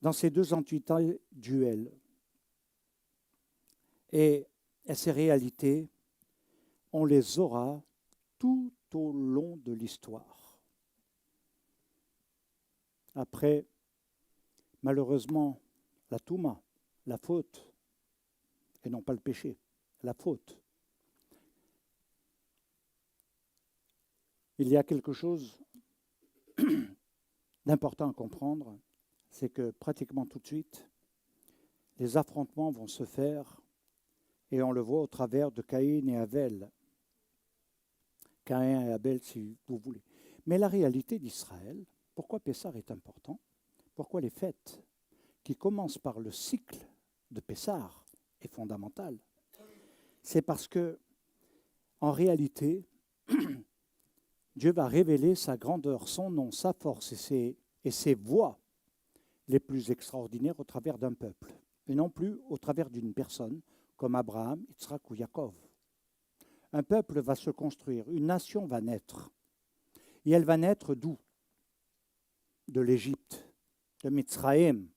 A: Dans ces deux entités duelles. Et ces réalités, on les aura tout au long de l'histoire. Après, malheureusement, la touma, la faute, et non pas le péché, la faute. Il y a quelque chose d'important à comprendre, c'est que pratiquement tout de suite, les affrontements vont se faire, et on le voit au travers de Caïn et Abel. Caïn et Abel, si vous voulez. Mais la réalité d'Israël, pourquoi Pessah est important? Pourquoi les fêtes qui commencent par le cycle de Pessah est fondamental? C'est parce que, en réalité, Dieu va révéler sa grandeur, son nom, sa force et ses voies les plus extraordinaires au travers d'un peuple, et non plus au travers d'une personne, comme Abraham, Yitzhak ou Yaakov. Un peuple va se construire, une nation va naître. Et elle va naître d'où? De l'Égypte, de Mitzraïm.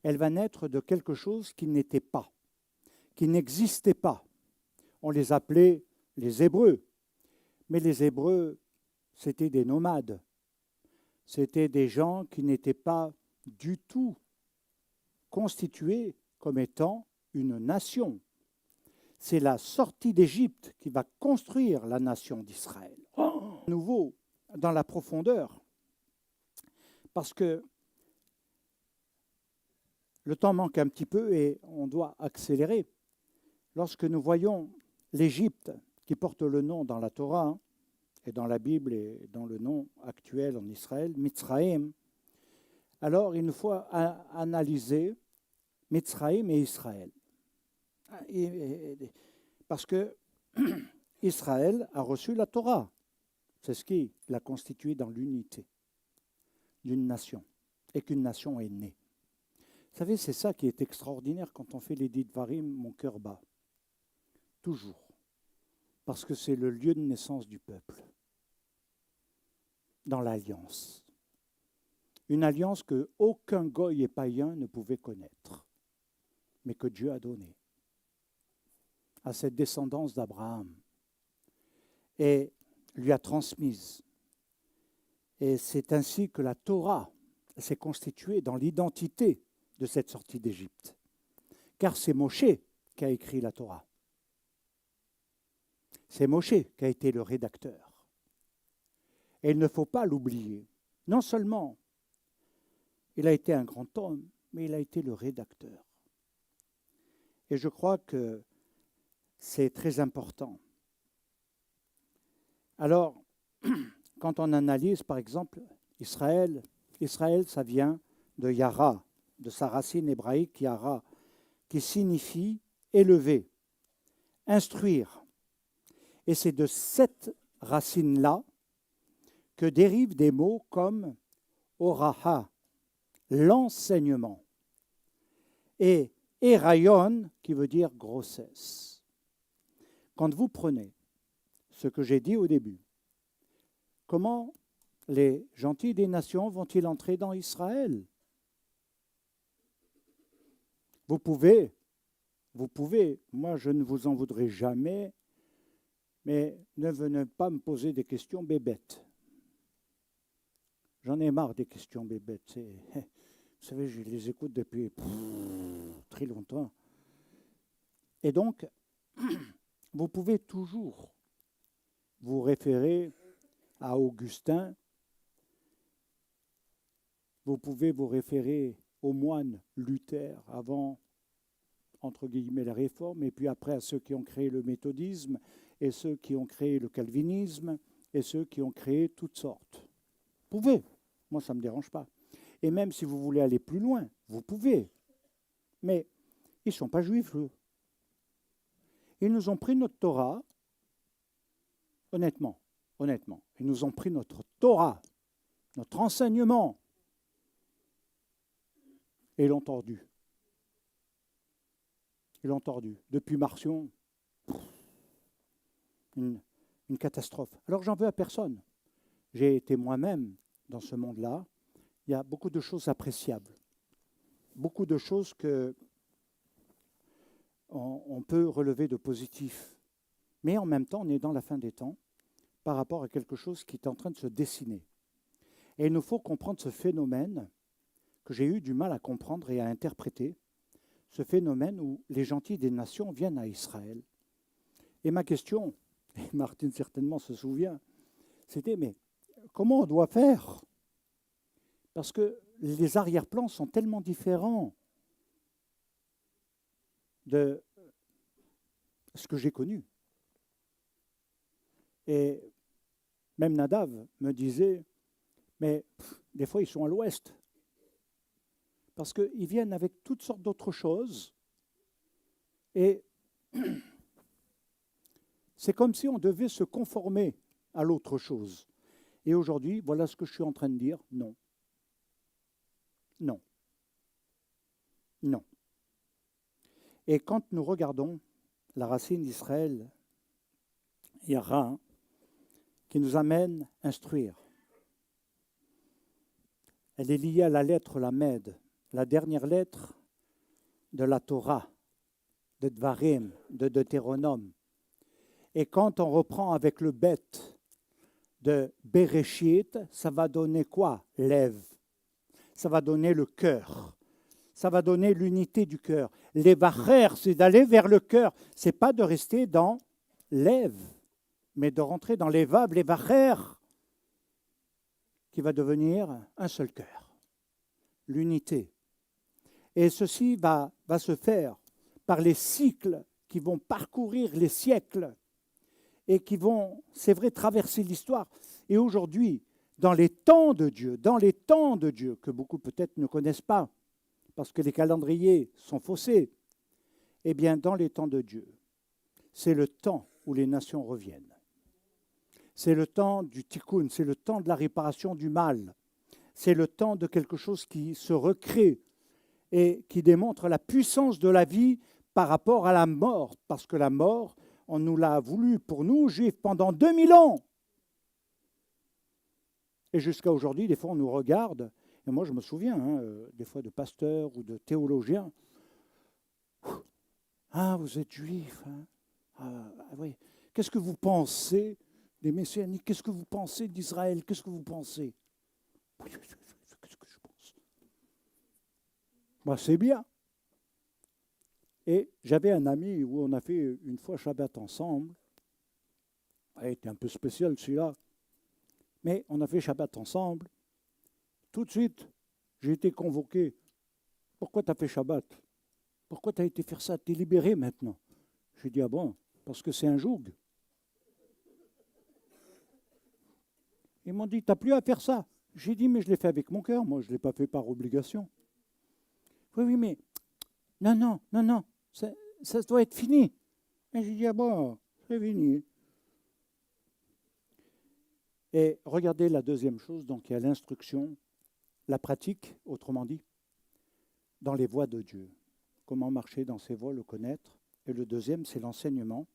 A: Elle va naître de quelque chose qui n'était pas, qui n'existait pas. On les appelait les Hébreux. Mais les Hébreux, c'était des nomades. C'était des gens qui n'étaient pas du tout constitués comme étant une nation. C'est la sortie d'Égypte qui va construire la nation d'Israël. À nouveau, dans la profondeur, parce que le temps manque un petit peu et on doit accélérer. Lorsque nous voyons l'Égypte, qui porte le nom dans la Torah, et dans la Bible et dans le nom actuel en Israël, Mitzraïm, alors il nous faut analyser Mitzraïm et Israël. Parce que Israël a reçu la Torah. C'est ce qui l'a constitué dans l'unité d'une nation et qu'une nation est née. Vous savez, c'est ça qui est extraordinaire quand on fait les Dvarim, mon cœur bat. Toujours. Parce que c'est le lieu de naissance du peuple. Dans l'alliance. Une alliance que aucun goy et païen ne pouvait connaître, mais que Dieu a donnée à cette descendance d'Abraham et lui a transmise. Et c'est ainsi que la Torah s'est constituée dans l'identité de cette sortie d'Égypte. Car c'est Moshe qui a écrit la Torah. C'est Moshe qui a été le rédacteur. Et il ne faut pas l'oublier. Non seulement il a été un grand homme, mais il a été le rédacteur. Et je crois que c'est très important. Alors, quand on analyse, par exemple, Israël, ça vient de Yara, de sa racine hébraïque Yara, qui signifie élever, instruire. Et c'est de cette racine-là que dérivent des mots comme oraha, l'enseignement, et erayon, qui veut dire grossesse. Quand vous prenez ce que j'ai dit au début, comment les gentils des nations vont-ils entrer dans Israël? Vous pouvez, moi je ne vous en voudrais jamais, mais ne venez pas me poser des questions bébêtes. J'en ai marre des questions bébêtes. Vous savez, je les écoute depuis très longtemps. Et donc, vous pouvez toujours vous référer à Augustin. Vous pouvez vous référer aux moines Luther avant, entre guillemets, la réforme, et puis après à ceux qui ont créé le méthodisme, et ceux qui ont créé le calvinisme, et ceux qui ont créé toutes sortes. Vous pouvez. Moi, ça ne me dérange pas. Et même si vous voulez aller plus loin, vous pouvez. Mais ils ne sont pas juifs, eux. Ils nous ont pris notre Torah, honnêtement. Ils nous ont pris notre Torah, notre enseignement, et ils l'ont tordu. Ils l'ont tordu. Depuis Marcion, une catastrophe. Alors j'en veux à personne. J'ai été moi-même dans ce monde-là. Il y a beaucoup de choses appréciables. Beaucoup de choses que on peut relever de positif. Mais en même temps, on est dans la fin des temps par rapport à quelque chose qui est en train de se dessiner. Et il nous faut comprendre ce phénomène que j'ai eu du mal à comprendre et à interpréter, ce phénomène où les gentils des nations viennent à Israël. Et ma question, et Martine certainement se souvient, c'était, mais comment on doit faire? Parce que les arrière-plans sont tellement différents de ce que j'ai connu. Et même Nadav me disait, mais des fois ils sont à l'ouest. Parce qu'ils viennent avec toutes sortes d'autres choses. Et c'est comme si on devait se conformer à l'autre chose. Et aujourd'hui, voilà ce que je suis en train de dire, non. Non. Non. Et quand nous regardons la racine d'Israël, Yara, qui nous amène à instruire. Elle est liée à la lettre Lamed, la dernière lettre de la Torah, de Dvarim, de Deutéronome. Et quand on reprend avec le bête de Bereshit, ça va donner quoi? Lève. Ça va donner le cœur. Ça va donner l'unité du cœur. Les vacher, c'est d'aller vers le cœur. C'est pas de rester dans lève, mais de rentrer dans les vav, les vacher, qui va devenir un seul cœur. L'unité. Et ceci va se faire par les cycles qui vont parcourir les siècles et qui vont, c'est vrai, traverser l'histoire. Et aujourd'hui, dans les temps de Dieu, que beaucoup peut-être ne connaissent pas, parce que les calendriers sont faussés, eh bien, dans les temps de Dieu, c'est le temps où les nations reviennent. C'est le temps du tikkun, c'est le temps de la réparation du mal. C'est le temps de quelque chose qui se recrée et qui démontre la puissance de la vie par rapport à la mort. Parce que la mort, on nous l'a voulu pour nous, juifs, pendant 2000 ans. Et jusqu'à aujourd'hui, des fois, on nous regarde. Et moi, je me souviens, des fois, de pasteurs ou de théologiens. Ah, vous êtes juifs. Oui. Qu'est-ce que vous pensez des messianiques? Qu'est-ce que vous pensez d'Israël? Qu'est-ce que vous pensez? Qu'est-ce que je pense? Bah, c'est bien. Et j'avais un ami où on a fait une fois Shabbat ensemble. Il était un peu spécial celui-là. Mais on a fait Shabbat ensemble. Tout de suite, j'ai été convoqué. Pourquoi tu as fait Shabbat? Pourquoi tu as été faire ça? Tu es libéré maintenant. J'ai dit, ah bon, parce que c'est un joug. Ils m'ont dit, tu n'as plus à faire ça. J'ai dit, mais je l'ai fait avec mon cœur, moi, je ne l'ai pas fait par obligation. Oui, mais non, ça doit être fini. Et j'ai dit, ah bon, c'est fini. Et regardez la deuxième chose, donc il y a l'instruction, la pratique, autrement dit, dans les voies de Dieu. Comment marcher dans ses voies, le connaître. Et le deuxième, c'est l'enseignement.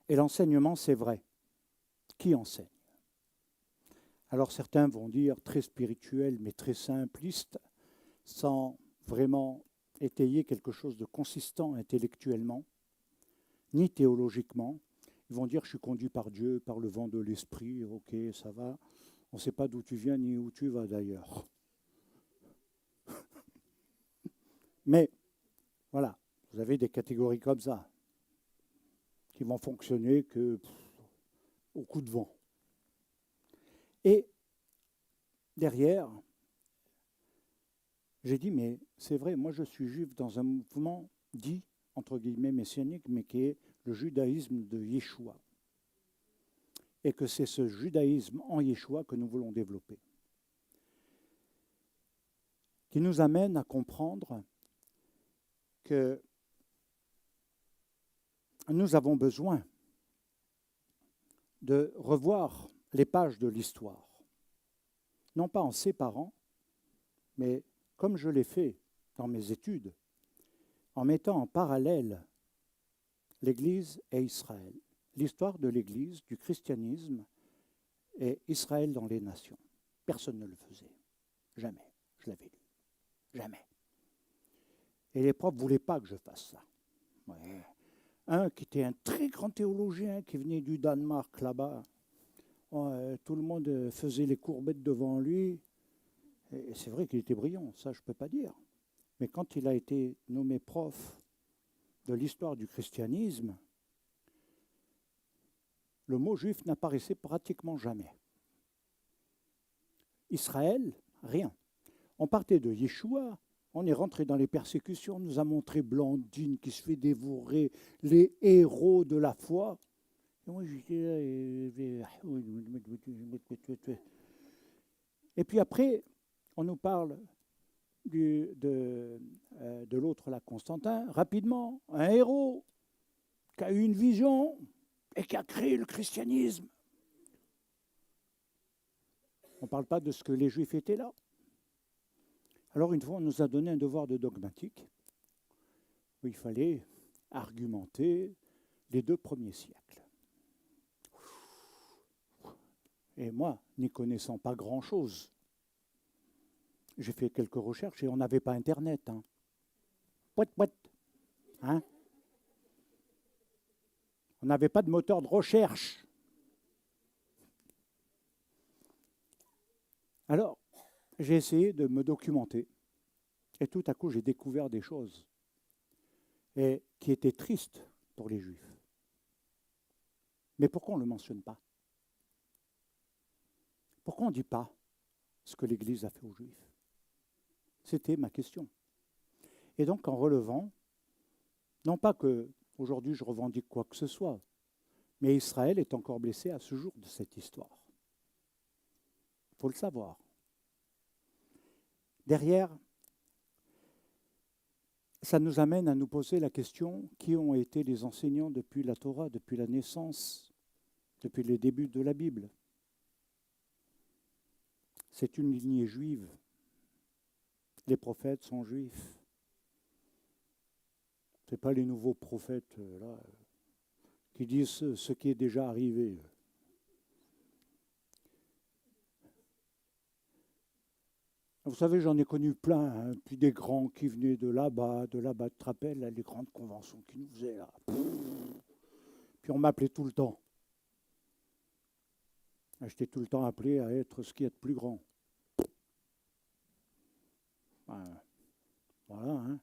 A: Et l'enseignement, c'est vrai. Qui enseigne? Alors certains vont dire très spirituel, mais très simpliste, sans vraiment étayer quelque chose de consistant intellectuellement, ni théologiquement. Ils vont dire, je suis conduit par Dieu, par le vent de l'esprit, ok, ça va. On ne sait pas d'où tu viens ni où tu vas d'ailleurs. Mais voilà, vous avez des catégories comme ça, qui vont fonctionner au coup de vent. Et derrière, j'ai dit, mais c'est vrai, moi je suis juif dans un mouvement dit, entre guillemets, messianique, mais qui est le judaïsme de Yeshua. Et que c'est ce judaïsme en Yeshua que nous voulons développer. Qui nous amène à comprendre que nous avons besoin de revoir les pages de l'histoire. Non pas en séparant, mais comme je l'ai fait dans mes études, en mettant en parallèle l'Église et Israël. L'histoire de l'Église, du christianisme et Israël dans les nations. Personne ne le faisait. Jamais. Je l'avais lu. Jamais. Et les profs ne voulaient pas que je fasse ça. Ouais. Un qui était un très grand théologien qui venait du Danemark là-bas. Tout le monde faisait les courbettes devant lui. Et c'est vrai qu'il était brillant, ça je ne peux pas dire. Mais quand il a été nommé prof de l'histoire du christianisme, le mot juif n'apparaissait pratiquement jamais. Israël, rien. On partait de Yeshua, on est rentré dans les persécutions, on nous a montré Blandine qui se fait dévorer, les héros de la foi. Et moi et puis après, on nous parle de l'autre, là, Constantin, rapidement, un héros qui a eu une vision et qui a créé le christianisme. On ne parle pas de ce que les Juifs étaient là. Alors une fois, on nous a donné un devoir de dogmatique. où il fallait argumenter les 2 premiers siècles. Et moi, n'y connaissant pas grand-chose, j'ai fait quelques recherches et on n'avait pas Internet. Hein. Pouet, pouet. Hein? On n'avait pas de moteur de recherche. Alors, j'ai essayé de me documenter. Et tout à coup, j'ai découvert des choses et qui étaient tristes pour les Juifs. Mais pourquoi on ne le mentionne pas? Pourquoi on ne dit pas ce que l'Église a fait aux Juifs? C'était ma question. Et donc, en relevant, non pas que aujourd'hui je revendique quoi que ce soit, mais Israël est encore blessé à ce jour de cette histoire. Il faut le savoir. Derrière, ça nous amène à nous poser la question, qui ont été les enseignants depuis la Torah, depuis la naissance, depuis les débuts de la Bible? C'est une lignée juive. Les prophètes sont juifs. Ce n'est pas les nouveaux prophètes là, qui disent ce qui est déjà arrivé. Vous savez, j'en ai connu plein, hein, puis des grands qui venaient de là-bas, tu te rappelles, là, les grandes conventions qui nous faisaient là. Puis on m'appelait tout le temps. J'étais tout le temps appelé à être ce qu'il y a de plus grand. Voilà, hein.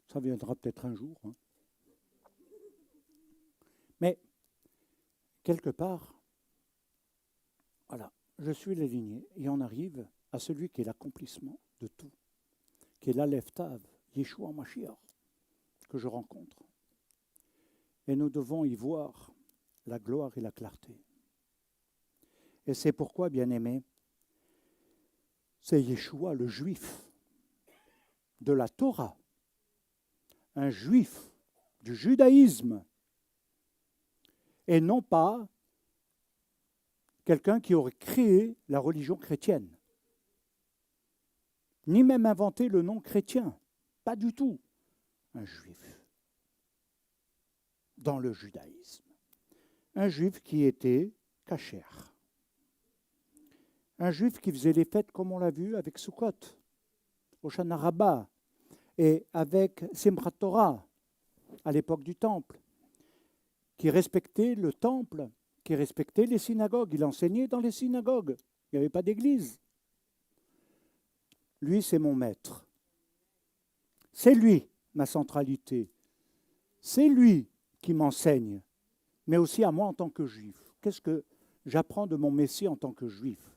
A: Ça viendra peut-être un jour. Hein. Mais, quelque part, voilà, je suis la lignée et on arrive à celui qui est l'accomplissement de tout, qui est l'Aleph Tav, Yeshua Mashiach, que je rencontre. Et nous devons y voir la gloire et la clarté. Et c'est pourquoi, bien-aimés, c'est Yeshua, le juif de la Torah, un juif du judaïsme, et non pas quelqu'un qui aurait créé la religion chrétienne, ni même inventé le nom chrétien, pas du tout. Un juif dans le judaïsme, un juif qui était cachère, un juif qui faisait les fêtes comme on l'a vu avec Sukkot, Hoshana Rabbah, et avec Simchat Torah, à l'époque du temple, qui respectait le temple, qui respectait les synagogues. Il enseignait dans les synagogues. Il n'y avait pas d'église. Lui, c'est mon maître. C'est lui, ma centralité. C'est lui qui m'enseigne, mais aussi à moi en tant que juif. Qu'est-ce que j'apprends de mon Messie en tant que juif?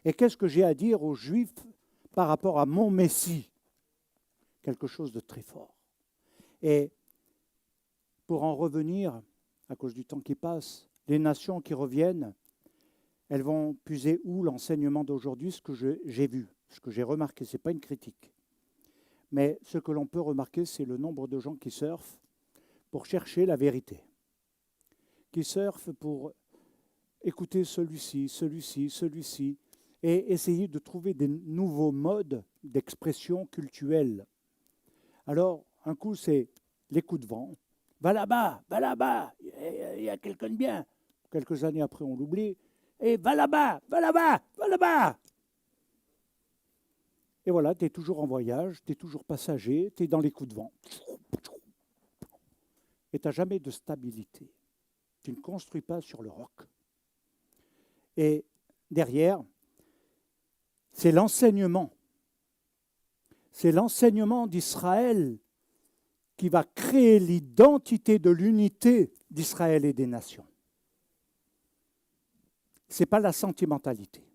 A: Et qu'est-ce que j'ai à dire aux Juifs par rapport à mon Messie? Quelque chose de très fort. Et pour en revenir, à cause du temps qui passe, les nations qui reviennent, elles vont puiser où l'enseignement d'aujourd'hui? Ce que j'ai vu, ce que j'ai remarqué, ce n'est pas une critique. Mais ce que l'on peut remarquer, c'est le nombre de gens qui surfent pour chercher la vérité, qui surfent pour écouter celui-ci, et essayer de trouver des nouveaux modes d'expression cultuelle. Alors, un coup, c'est les coups de vent. Va là-bas, il y a quelqu'un de bien. Quelques années après, on l'oublie. Et va là-bas. Et voilà, tu es toujours en voyage, tu es toujours passager, tu es dans les coups de vent. Et tu n'as jamais de stabilité. Tu ne construis pas sur le roc. Et derrière, c'est l'enseignement. C'est l'enseignement d'Israël qui va créer l'identité de l'unité d'Israël et des nations. Ce n'est pas la sentimentalité,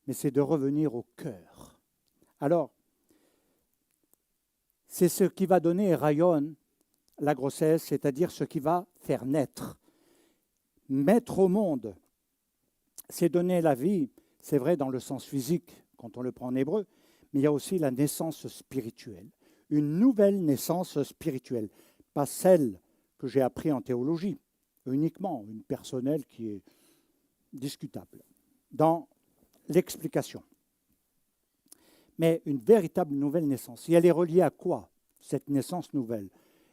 A: mais c'est de revenir au cœur. Alors, c'est ce qui va donner rayon la grossesse, c'est-à-dire ce qui va faire naître. Mettre au monde, c'est donner la vie, c'est vrai dans le sens physique, quand on le prend en hébreu, mais il y a aussi la naissance spirituelle. Une nouvelle naissance spirituelle, pas celle que j'ai appris en théologie, uniquement une personnelle qui est discutable, dans l'explication. Mais une véritable nouvelle naissance. Et elle est reliée à quoi? cette naissance nouvelle?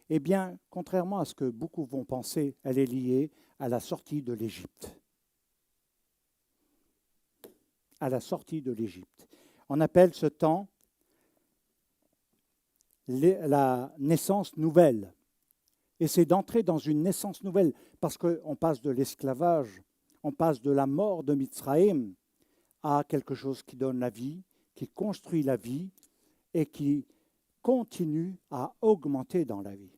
A: Eh bien, contrairement à ce que beaucoup vont penser, elle est liée à la sortie de l'Égypte. À la sortie de l'Égypte. On appelle ce temps la naissance nouvelle. Et c'est d'entrer dans une naissance nouvelle, parce qu'on passe de l'esclavage, on passe de la mort de Mitzraïm à quelque chose qui donne la vie, qui construit la vie et qui continue à augmenter dans la vie.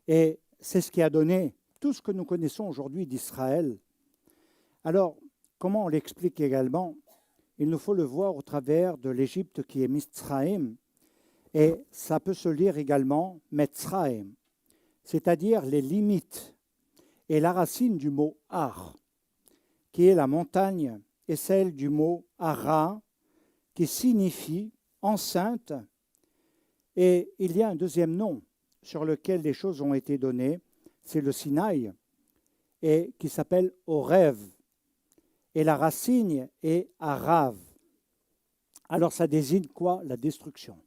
A: Et c'est ce qui a donné tout ce que nous connaissons aujourd'hui d'Israël. Alors, comment on l'explique également? Il nous faut le voir au travers de l'Égypte qui est Mitzraïm, et ça peut se lire également Metzraïm, c'est-à-dire les limites et la racine du mot Ar, qui est la montagne, et celle du mot Ara, qui signifie enceinte. Et il y a un deuxième nom sur lequel les choses ont été données, c'est le Sinaï, et qui s'appelle Orev. Et la racine est Arav. Alors ça désigne quoi? La destruction.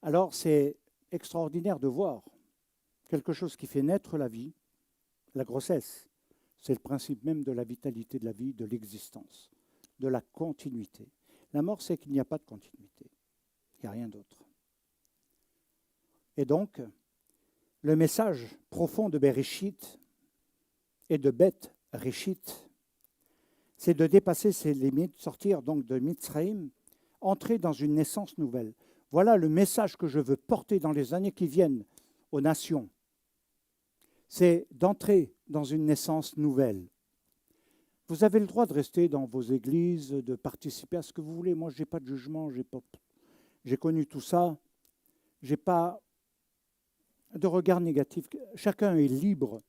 A: Alors c'est extraordinaire de voir quelque chose qui fait naître la vie, la grossesse. C'est le principe même de la vitalité de la vie, de l'existence, de la continuité. La mort, c'est qu'il n'y a pas de continuité. Il n'y a rien d'autre. Et donc, le message profond de Bereshit et de Beth Réchit, c'est de dépasser ses limites, sortir donc de Mitzraïm, entrer dans une naissance nouvelle. Voilà le message que je veux porter dans les années qui viennent aux nations. C'est d'entrer dans une naissance nouvelle. Vous avez le droit de rester dans vos églises, de participer à ce que vous voulez. Moi, je n'ai pas de jugement, j'ai connu tout ça. Je n'ai pas de regard négatif. Chacun est libre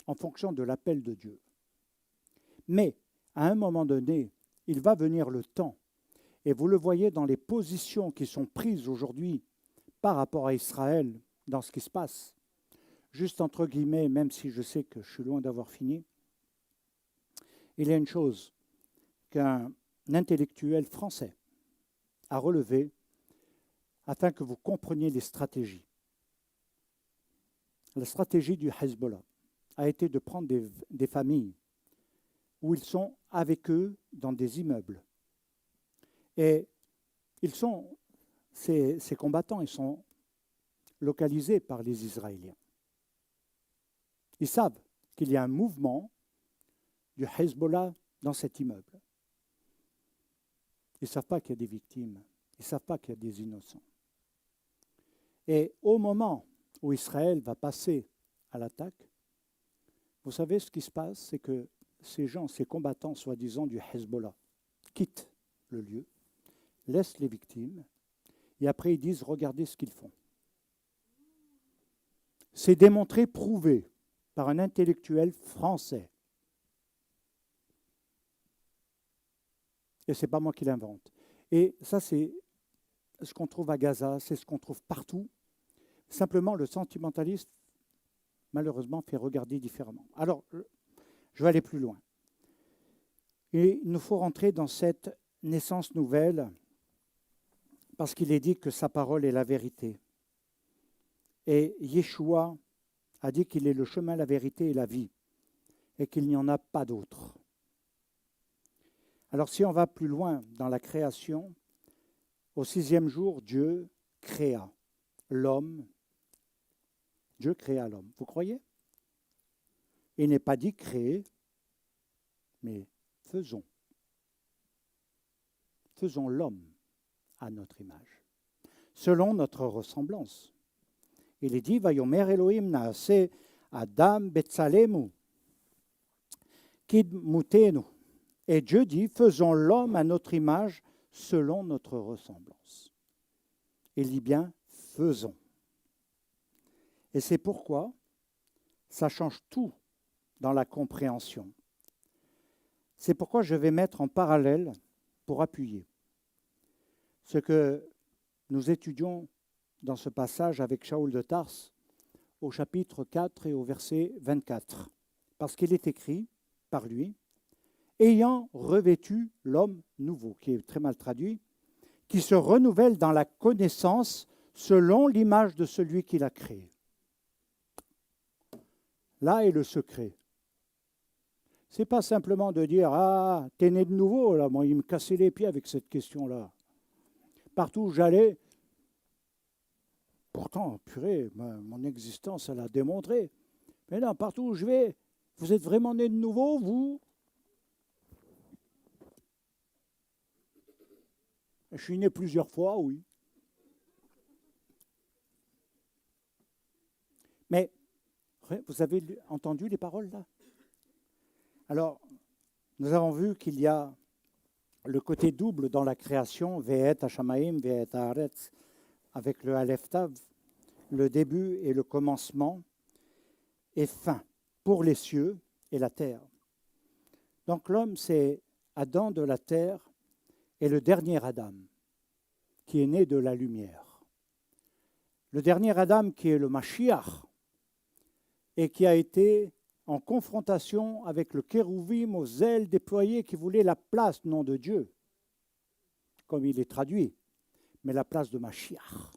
A: en fonction de l'appel de Dieu. Mais, à un moment donné, il va venir le temps, et vous le voyez dans les positions qui sont prises aujourd'hui par rapport à Israël, dans ce qui se passe. Juste entre guillemets, même si je sais que je suis loin d'avoir fini, il y a une chose qu'un intellectuel français a relevée afin que vous compreniez les stratégies. La stratégie du Hezbollah a été de prendre des familles où ils sont avec eux dans des immeubles. Et ces combattants, ils sont localisés par les Israéliens. Ils savent qu'il y a un mouvement du Hezbollah dans cet immeuble. Ils ne savent pas qu'il y a des victimes. Ils ne savent pas qu'il y a des innocents. Et au moment où Israël va passer à l'attaque, vous savez ce qui se passe, c'est que ces gens, ces combattants soi-disant du Hezbollah, quittent le lieu, laissent les victimes, et après ils disent, regardez ce qu'ils font. C'est démontré, prouvé par un intellectuel français. Et ce n'est pas moi qui l'invente. Et ça, c'est ce qu'on trouve à Gaza, c'est ce qu'on trouve partout. Simplement, le sentimentaliste, malheureusement, fait regarder différemment. Alors, je vais aller plus loin. Et il nous faut rentrer dans cette naissance nouvelle parce qu'il est dit que sa parole est la vérité. Et Yeshua a dit qu'il est le chemin, la vérité et la vie et qu'il n'y en a pas d'autre. Alors si on va plus loin dans la création, au 6e jour, Dieu créa l'homme. Dieu créa l'homme. Vous croyez? Il n'est pas dit créer, mais faisons. Faisons l'homme à notre image, selon notre ressemblance. Il est dit, Vayomer Elohim naase Adam betsalemu, kid mutenu. Et Dieu dit, faisons l'homme à notre image, selon notre ressemblance. Il dit bien, faisons. Et c'est pourquoi ça change tout dans la compréhension. C'est pourquoi je vais mettre en parallèle, pour appuyer, ce que nous étudions dans ce passage avec Shaoul de Tarse, au chapitre 4 et au verset 24. Parce qu'il est écrit par lui, ayant revêtu l'homme nouveau, qui est très mal traduit, qui se renouvelle dans la connaissance selon l'image de celui qui l'a créé. Là est le secret. Ce n'est pas simplement de dire « Ah, t'es né de nouveau, là, moi, il me cassait les pieds avec cette question-là. » Partout où j'allais, pourtant, purée, mon existence, elle a démontré. Mais non, partout où je vais, vous êtes vraiment né de nouveau, vous? Je suis né plusieurs fois, oui. Mais vous avez entendu les paroles là? Alors, nous avons vu qu'il y a le côté double dans la création, Ve'et Hashamaim, Ve'et Haaretz, avec le Aleph Tav, le début et le commencement, et fin, pour les cieux et la terre. Donc l'homme, c'est Adam de la terre et le dernier Adam, qui est né de la lumière. Le dernier Adam qui est le Mashiach, et qui a été en confrontation avec le Kérouvim aux ailes déployées qui voulait la place, non de Dieu, comme il est traduit, mais la place de Mashiach.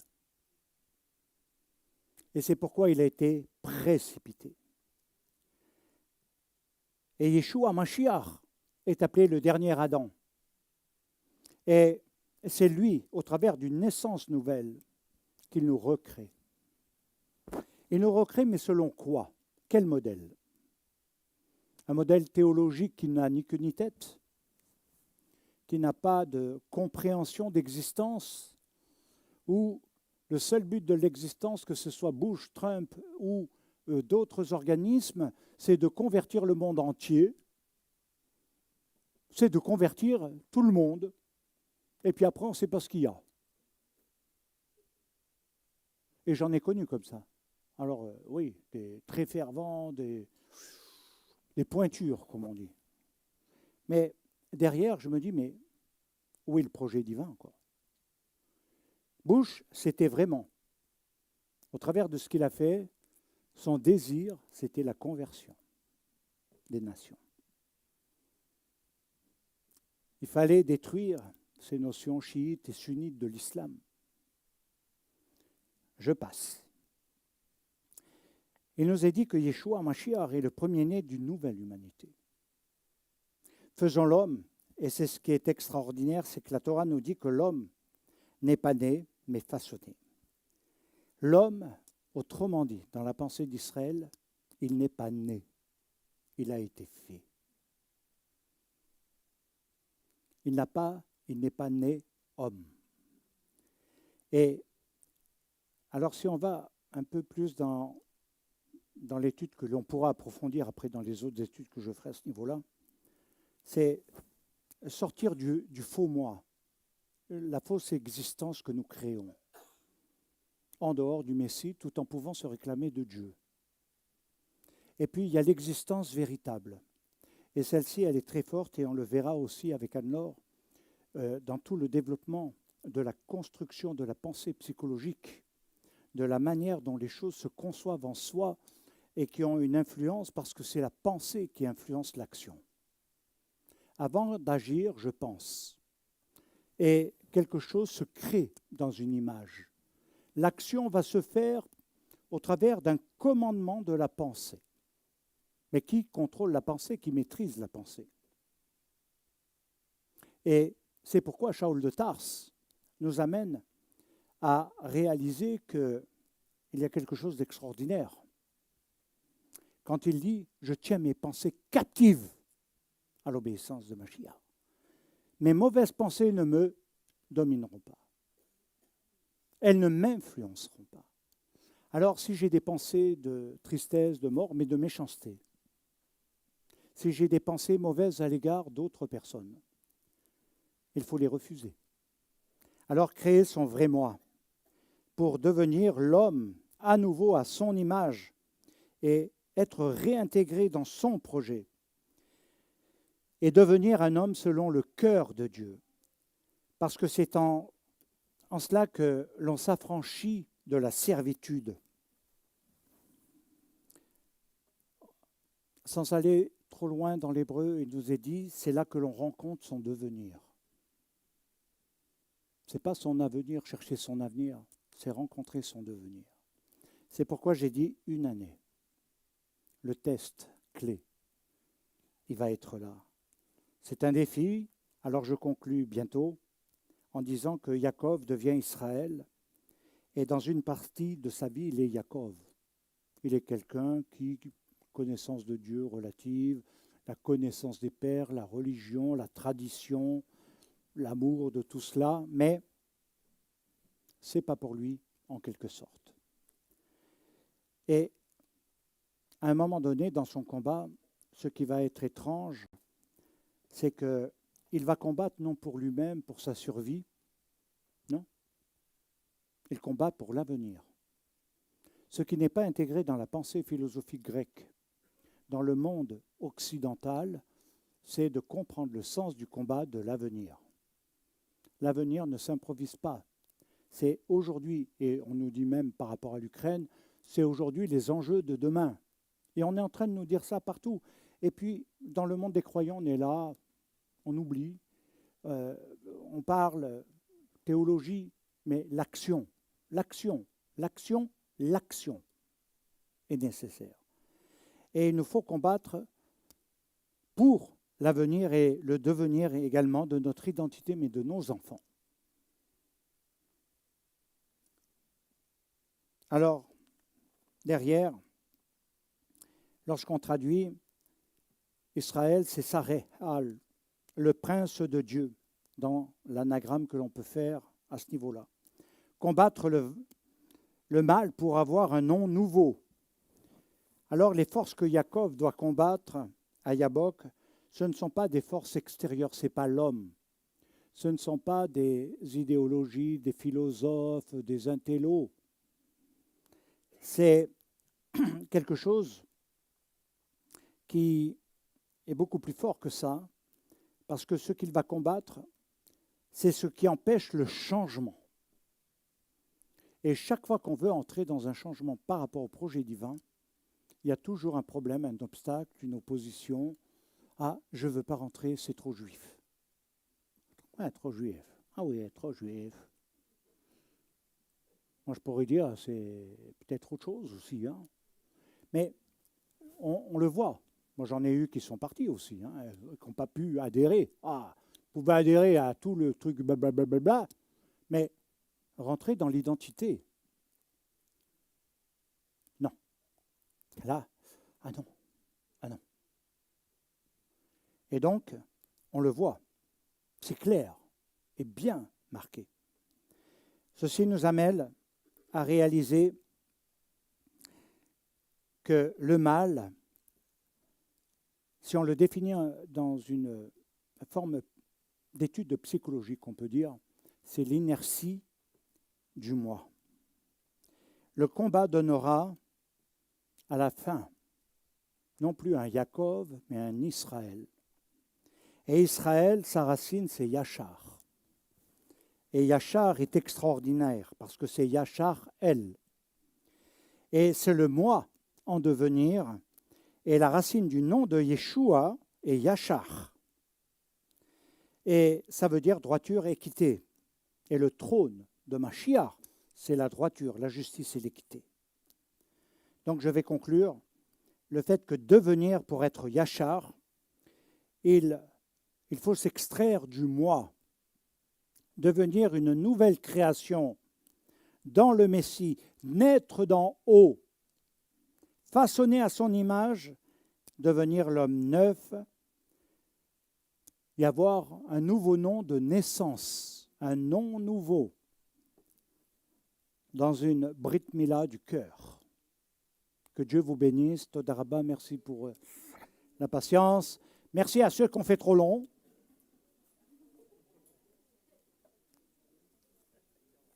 A: Et c'est pourquoi il a été précipité. Et Yeshua Mashiach est appelé le dernier Adam. Et c'est lui, au travers d'une naissance nouvelle, qu'il nous recrée. Il nous recrée, mais selon quoi? Quel modèle? Un modèle théologique qui n'a ni queue ni tête, qui n'a pas de compréhension d'existence, où le seul but de l'existence, que ce soit Bush, Trump ou d'autres organismes, c'est de convertir le monde entier, c'est de convertir tout le monde, et puis après on ne sait pas ce qu'il y a. Et j'en ai connu comme ça. Alors oui, des très fervents, des pointures, comme on dit. Mais derrière, je me dis, mais où est le projet divin, quoi? Bush, c'était vraiment, au travers de ce qu'il a fait, son désir, c'était la conversion des nations. Il fallait détruire ces notions chiites et sunnites de l'islam. Je passe. Il nous est dit que Yeshua Mashiach est le premier-né d'une nouvelle humanité. Faisons l'homme, et c'est ce qui est extraordinaire, c'est que la Torah nous dit que l'homme n'est pas né, mais façonné. L'homme, autrement dit, dans la pensée d'Israël, il n'est pas né, il a été fait. Il n'est pas né homme. Et alors si on va un peu plus dans l'étude que l'on pourra approfondir après dans les autres études que je ferai à ce niveau-là, c'est sortir du faux moi, la fausse existence que nous créons, en dehors du Messie, tout en pouvant se réclamer de Dieu. Et puis, il y a l'existence véritable. Et celle-ci, elle est très forte, et on le verra aussi avec Anne-Laure, dans tout le développement de la construction de la pensée psychologique, de la manière dont les choses se conçoivent en soi et qui ont une influence, parce que c'est la pensée qui influence l'action. Avant d'agir, je pense. Et quelque chose se crée dans une image. L'action va se faire au travers d'un commandement de la pensée. Mais qui contrôle la pensée, qui maîtrise la pensée? Et c'est pourquoi Shaul de Tarse nous amène à réaliser qu'il y a quelque chose d'extraordinaire. Quand il dit « Je tiens mes pensées captives à l'obéissance de Mashiach. Mes mauvaises pensées ne me domineront pas. Elles ne m'influenceront pas. » Alors, si j'ai des pensées de tristesse, de mort, mais de méchanceté, si j'ai des pensées mauvaises à l'égard d'autres personnes, il faut les refuser. Alors, créer son vrai moi pour devenir l'homme à nouveau à son image et être réintégré dans son projet et devenir un homme selon le cœur de Dieu. Parce que c'est en cela que l'on s'affranchit de la servitude. Sans aller trop loin dans l'hébreu, il nous est dit, c'est là que l'on rencontre son devenir. Ce n'est pas son avenir, chercher son avenir, c'est rencontrer son devenir. C'est pourquoi j'ai dit une année. Le test clé, il va être là. C'est un défi, alors je conclus bientôt en disant que Yaakov devient Israël et dans une partie de sa vie, il est Yaakov. Il est quelqu'un qui, connaissance de Dieu relative, la connaissance des pères, la religion, la tradition, l'amour de tout cela, mais ce n'est pas pour lui en quelque sorte. Et à un moment donné, dans son combat, ce qui va être étrange, c'est qu'il va combattre non pour lui-même, pour sa survie, non. Il combat pour l'avenir. Ce qui n'est pas intégré dans la pensée philosophique grecque. Dans le monde occidental, c'est de comprendre le sens du combat de l'avenir. L'avenir ne s'improvise pas. C'est aujourd'hui, et on nous dit même par rapport à l'Ukraine, c'est aujourd'hui les enjeux de demain. Et on est en train de nous dire ça partout. Et puis, dans le monde des croyants, on est là, on oublie, on parle théologie, mais l'action est nécessaire. Et il nous faut combattre pour l'avenir et le devenir également de notre identité, mais de nos enfants. Alors, derrière, lorsqu'on traduit, Israël, c'est Saréal, le prince de Dieu, dans l'anagramme que l'on peut faire à ce niveau-là. Combattre le mal pour avoir un nom nouveau. Alors les forces que Yaakov doit combattre à Yabok, ce ne sont pas des forces extérieures, ce n'est pas l'homme. Ce ne sont pas des idéologies, des philosophes, des intellos. C'est quelque chose qui est beaucoup plus fort que ça, parce que ce qu'il va combattre, c'est ce qui empêche le changement. Et chaque fois qu'on veut entrer dans un changement par rapport au projet divin, il y a toujours un problème, un obstacle, une opposition. Ah, je ne veux pas rentrer, c'est trop juif. Ouais, trop juif. Ah oui, trop juif. Moi, je pourrais dire, c'est peut-être autre chose aussi. Hein. Mais on le voit. Moi, j'en ai eu qui sont partis aussi, hein, qui n'ont pas pu adhérer. Ah, vous pouvez adhérer à tout le truc blablabla, mais rentrer dans l'identité. Non. Là, ah non. Ah non. Et donc, on le voit. C'est clair et bien marqué. Ceci nous amène à réaliser que le mal, si on le définit dans une forme d'étude de psychologie qu'on peut dire, c'est l'inertie du moi. Le combat donnera à la fin non plus un Yaakov, mais un Israël. Et Israël, sa racine, c'est Yachar. Et Yachar est extraordinaire parce que c'est Yachar, elle. Et c'est le moi en devenir. Et la racine du nom de Yeshua est Yachar. Et ça veut dire droiture et équité. Et le trône de Mashiach, c'est la droiture, la justice et l'équité. Donc je vais conclure le fait que devenir pour être Yachar, il faut s'extraire du moi, devenir une nouvelle création dans le Messie, naître d'en haut, façonné à son image, devenir l'homme neuf, y avoir un nouveau nom de naissance, un nom nouveau, dans une Brit Mila du cœur. Que Dieu vous bénisse. Toda Rabba, merci pour la patience. Merci à ceux qui ont fait trop long.